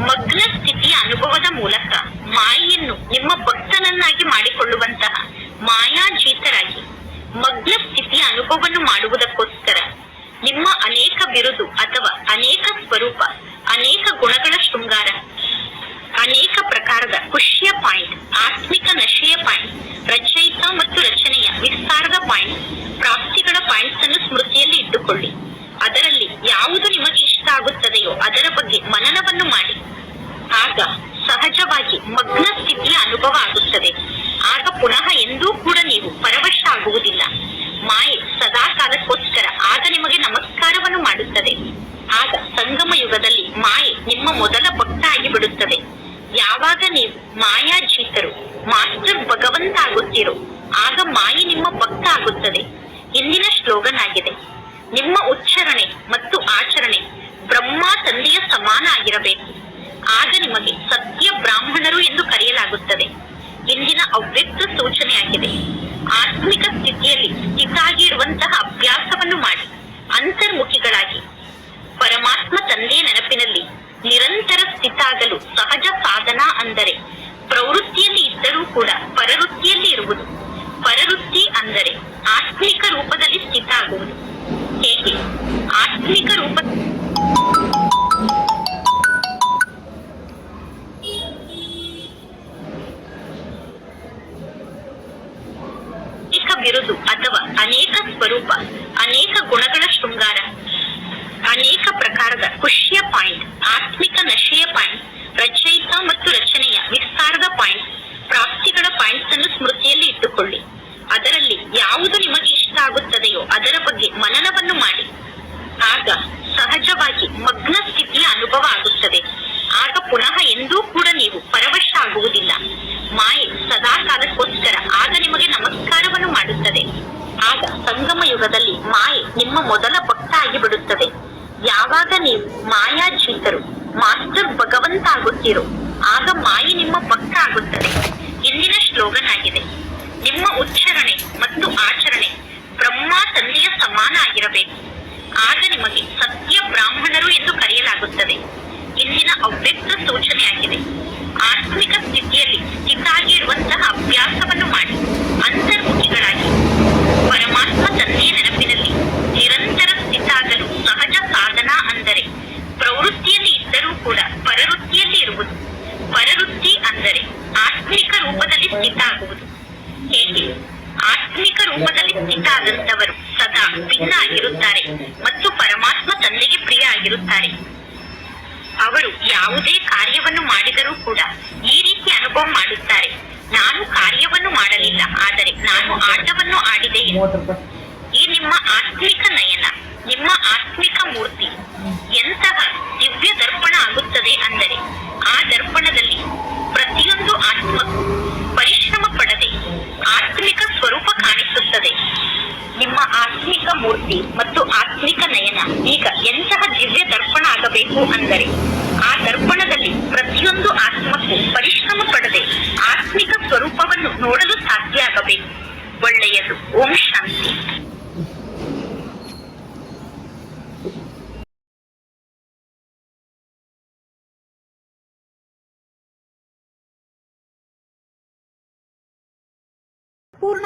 ಮಗ್ನ ಸ್ಥಿತಿಯ ಅನುಭವದ ಮೂಲಕ ಮಾಯೆಯನ್ನು ನಿಮ್ಮ ಭಕ್ತನನ್ನಾಗಿ ಮಾಡಿಕೊಳ್ಳುವಂತಹ ಮಾಯಾಜೀತರಾಗಿ ಮಗ್ನ ಸ್ಥಿತಿಯ ಅನುಭವವನ್ನು ಮಾಡುವುದಕ್ಕೋಸ್ಕರ ನಿಮ್ಮ ಅನೇಕ ಬಿರುದು ಅಥವಾ ಅನೇಕ ಸ್ವರೂಪ, ಅನೇಕ ಗುಣಗಳ ಶೃಂಗಾರ, ಅನೇಕ ಪ್ರಕಾರದ ಖುಷಿಯ ಪಾಯಿಂಟ್, ಆತ್ಮಿಕ ನಶೆಯ ಪಾಯಿಂಟ್, ರಚಯಿತ ಮತ್ತು ರಚನೆಯ ವಿಸ್ತಾರದ ಪಾಯಿಂಟ್, ಪ್ರಾಪ್ತಿಗಳ ಪಾಯಿಂಟ್ಸ್ ಅನ್ನು ಸ್ಮೃತಿಯಲ್ಲಿ ಇಟ್ಟುಕೊಳ್ಳಿ. ಅದರಲ್ಲಿ ಯಾವುದು ನಿಮಗೆ ಇಷ್ಟ ಆಗುತ್ತದೆಯೋ ಅದರ ಬಗ್ಗೆ ಮನನವನ್ನು ಮಾಡಿ. ಆಗ ಸಹಜವಾಗಿ ಮಗ್ನ ಸ್ಥಿತಿಯ ಅನುಭವ ಆಗುತ್ತದೆ. ಆಗ ಪುನಃ ಎಂದೂ ಕೂಡ ನೀವು ಪರವಶ ಆಗುವುದಿಲ್ಲ. ಮಾಯೆ ಸದಾ ಕಾಲಕ್ಕೋಸ್ಕರ ಆಗ ನಿಮಗೆ ನಮಸ್ಕಾರವನ್ನು ಮಾಡುತ್ತದೆ. ಆಗ ಸಂಗಮ ಯುಗದಲ್ಲಿ ಮಾಯೆ ನಿಮ್ಮ ಮೊದಲ ಭಕ್ತ ಆಗಿ ಬಿಡುತ್ತದೆ. ಯಾವಾಗ ನೀವು ಮಾಯಾಜೀತರು, ಮಾಸ್ಟರ್ ಭಗವಂತ ಆಗುತ್ತೀರೋ ಆಗ ಮಾಯೆ ನಿಮ್ಮ ಭಕ್ತ ಆಗುತ್ತದೆ. ಇಂದಿನ ಸ್ಲೋಗನ್ ಆಗಿದೆ, ನಿಮ್ಮ ಉಚ್ಚಾರಣೆ ಮತ್ತು ಆಚರಣೆ ಬ್ರಹ್ಮ ತಂದೆಯ ಸಮಾನ ಆಗಿರಬೇಕು. ಆಗ ನಿಮಗೆ ಸತ್ಯ ಬ್ರಾಹ್ಮಣರು ಎಂದು ಕರೆಯಲಾಗುತ್ತದೆ. ಇಂದಿನ ಅವ್ಯಕ್ತ ಸೂಚನೆಯಾಗಿದೆ. ಆತ್ಮಿಕ ಸ್ಥಿತಿಯಲ್ಲಿ ಸ್ಥಿತಾಗಿ ಇರುವಂತಹ ಅಭ್ಯಾಸವನ್ನು ಮಾಡಿ ಅಂತರ್ಮುಖಿಗಳಾಗಿ ಪರಮಾತ್ಮ ತಂದೆಯ ನೆನಪಿನಲ್ಲಿ ನಿರಂತರ ಸ್ಥಿತಾಗಲು ಸಹಜ ಸಾಧನ ಅಂದರೆ ಪ್ರವೃತ್ತಿಯಲ್ಲಿ ಇದ್ದರೂ ಕೂಡ ಪರವೃತ್ತಿಯಲ್ಲಿ ಇರುವುದು. ಪರವೃತ್ತಿ ಅಂದರೆ ಆತ್ಮಿಕ ರೂಪದಲ್ಲಿ ಸ್ಥಿತ ಆಗುವುದು. ಹೇಗೆ ಆತ್ಮಿಕ ರೂಪ ಬಿರುದು ಅಥವಾ ಅನೇಕ ಸ್ವರೂಪ, ಅನೇಕ ಗುಣಗಳ ಶೃಂಗಾರ, ಅನೇಕ ಪ್ರಕಾರದ ಖುಷಿಯ ಪಾಯಿಂಟ್, ಆತ್ಮಿಕ ನಶೆಯ ಪಾಯಿಂಟ್, ರಚಯಿತ ಮತ್ತು ರಚನೆಯ ವಿಸ್ತಾರದ ಪಾಯಿಂಟ್, ಪ್ರಾಪ್ತಿಗಳ ಪಾಯಿಂಟ್ಸ್ ಅನ್ನು ಸ್ಮೃತಿಯಲ್ಲಿ ಇಟ್ಟುಕೊಳ್ಳಿ. ಅದರಲ್ಲಿ ಯಾವುದು ನಿಮಗೆ ಇಷ್ಟ ಆಗುತ್ತದೆಯೋ ಅದರ ಬಗ್ಗೆ ಮನನವನ್ನು ಮಾಡಿ. ಆಗ ಸಹಜವಾಗಿ ಮಗ್ನ ಸ್ಥಿತಿಯ ಅನುಭವ ಆಗುತ್ತದೆ. ಆಗ ಪುನಃ ಎಂದೂ ಕೂಡ ನೀವು ಪರವಶ ಆಗುವುದಿಲ್ಲ. ಮಾಯೆ ಸದಾ ಕಾಲಕ್ಕೋಸ್ಕರ ಆಗ ನಿಮಗೆ ನಮಸ್ಕಾರವನ್ನು ಮಾಡುತ್ತದೆ. ಆಗ ಸಂಗಮ ಯುಗದಲ್ಲಿ ಮಾಯೆ ನಿಮ್ಮ ಮೊದಲ ಭಕ್ತ ಆಗಿ ಬಿಡುತ್ತದೆ. ಯಾವಾಗ ನೀವು ಮಾಯಾಜೀತರು, ಮಾಸ್ಟರ್ ಭಗವಂತ ಆಗುತ್ತೀರೋ ಆಗ ಮಾಯೆ ನಿಮ್ಮ ಭಕ್ತ ಆಗುತ್ತದೆ. ಇಂದಿನ ಸ್ಲೋಗನ್ ಆಗಿದೆ, ನಿಮ್ಮ ಉಚ್ಚಾರಣೆ ಮತ್ತು ಆಚರಣೆ ಬ್ರಹ್ಮ ತಂದೆಯ ಸಮಾನ ಆಗಿರಬೇಕು. ಆಗ ನಿಮಗೆ ಸತ್ಯ ಬ್ರಾಹ್ಮಣರು ಎಂದು ಕರೆಯಲಾಗುತ್ತದೆ. ಇಂದಿನ ಅವ್ಯಕ್ತ ಸೂಚನೆಯಾಗಿದೆ. ಆತ್ಮಿಕ ಸ್ಥಿತಿಯಲ್ಲಿ ಸ್ಥಿತಾಗಿ ಇರುವಂತಹ ಅಭ್ಯಾಸವನ್ನು ಮಾಡಿ ಅಂತರ್ಮುಖಿಗಳಾಗಿ ಪರಮಾತ್ಮ ತಂದೆಯ ನೆನಪಿನಲ್ಲಿ ನಿರಂತರ ಸ್ಥಿತಾಗಲು ಸಹಜ ಸಾಧನ ಅಂದರೆ ಪ್ರವೃತ್ತಿಯಲ್ಲಿ ಇದ್ದರೂ ಕೂಡ ಪರವೃತ್ತಿಯಲ್ಲಿ ಇರುವುದು. ಪರವೃತ್ತಿ ಅಂದರೆ ಆತ್ಮಿಕ ರೂಪದಲ್ಲಿ ಸ್ಥಿತ ಆಗುವುದು. ಹೇಗೆ ಆತ್ಮಿಕ ರೂಪದಲ್ಲಿ ಸ್ಥಿತ ಆದಂತವರು ಸದಾ ಭಿನ್ನ ಆಗಿರುತ್ತಾರೆ ಮತ್ತು ಪರಮಾತ್ಮ ತಂದೆಗೆ ಪ್ರಿಯ ಆಗಿರುತ್ತಾರೆ. ಅವರು ಯಾವುದೇ ಕಾರ್ಯವನ್ನು ಮಾಡಿದರೂ ಕೂಡ ಈ ರೀತಿ ಅನುಭವ ಮಾಡುತ್ತಾರೆ, ನಾನು ಕಾರ್ಯವನ್ನು ಮಾಡಲಿಲ್ಲ ಆದರೆ ನಾನು ಆಟವನ್ನು ಆಡಿದೆ ಎಂದು. ಈ ನಿಮ್ಮ ಆತ್ಮಿಕ ನಯನ, ನಿಮ್ಮ ಆತ್ಮಿಕ ಮೂರ್ತಿ ಎಂತಹ ದಿವ್ಯ ದರ್ಪಣ ಆಗುತ್ತದೆ ಅಂದರೆ ಆ ದರ್ಪಣದಲ್ಲಿ ಪ್ರತಿಯೊಂದು ಆತ್ಮಕ್ಕೂ ಪರಿಶ್ರಮ ಪಡದೆ ಆತ್ಮಿಕ ಸ್ವರೂಪ ಕಾಣಿಸುತ್ತದೆ. ನಿಮ್ಮ ಆತ್ಮಿಕ ಮೂರ್ತಿ ಮತ್ತು ಆತ್ಮಿಕ ನಯನ ಈಗ ಎಂತಹ ದಿವ್ಯ ದರ್ಪಣ ಆಗಬೇಕು ಅಂದರೆ ಆ ದರ್ಪಣದಲ್ಲಿ ಪ್ರತಿಯೊಂದು ಆತ್ಮಕ್ಕೂ ಪರಿಶ್ರಮ ಪಡದೆ ಆತ್ಮಿಕ ಸ್ವರೂಪವನ್ನು ನೋಡಲು ಸಾಧ್ಯ ಆಗಬೇಕು. ಒಳ್ಳೆಯದು. ಓಂ ಶಾಂತಿ. ಪೂರ್ಣ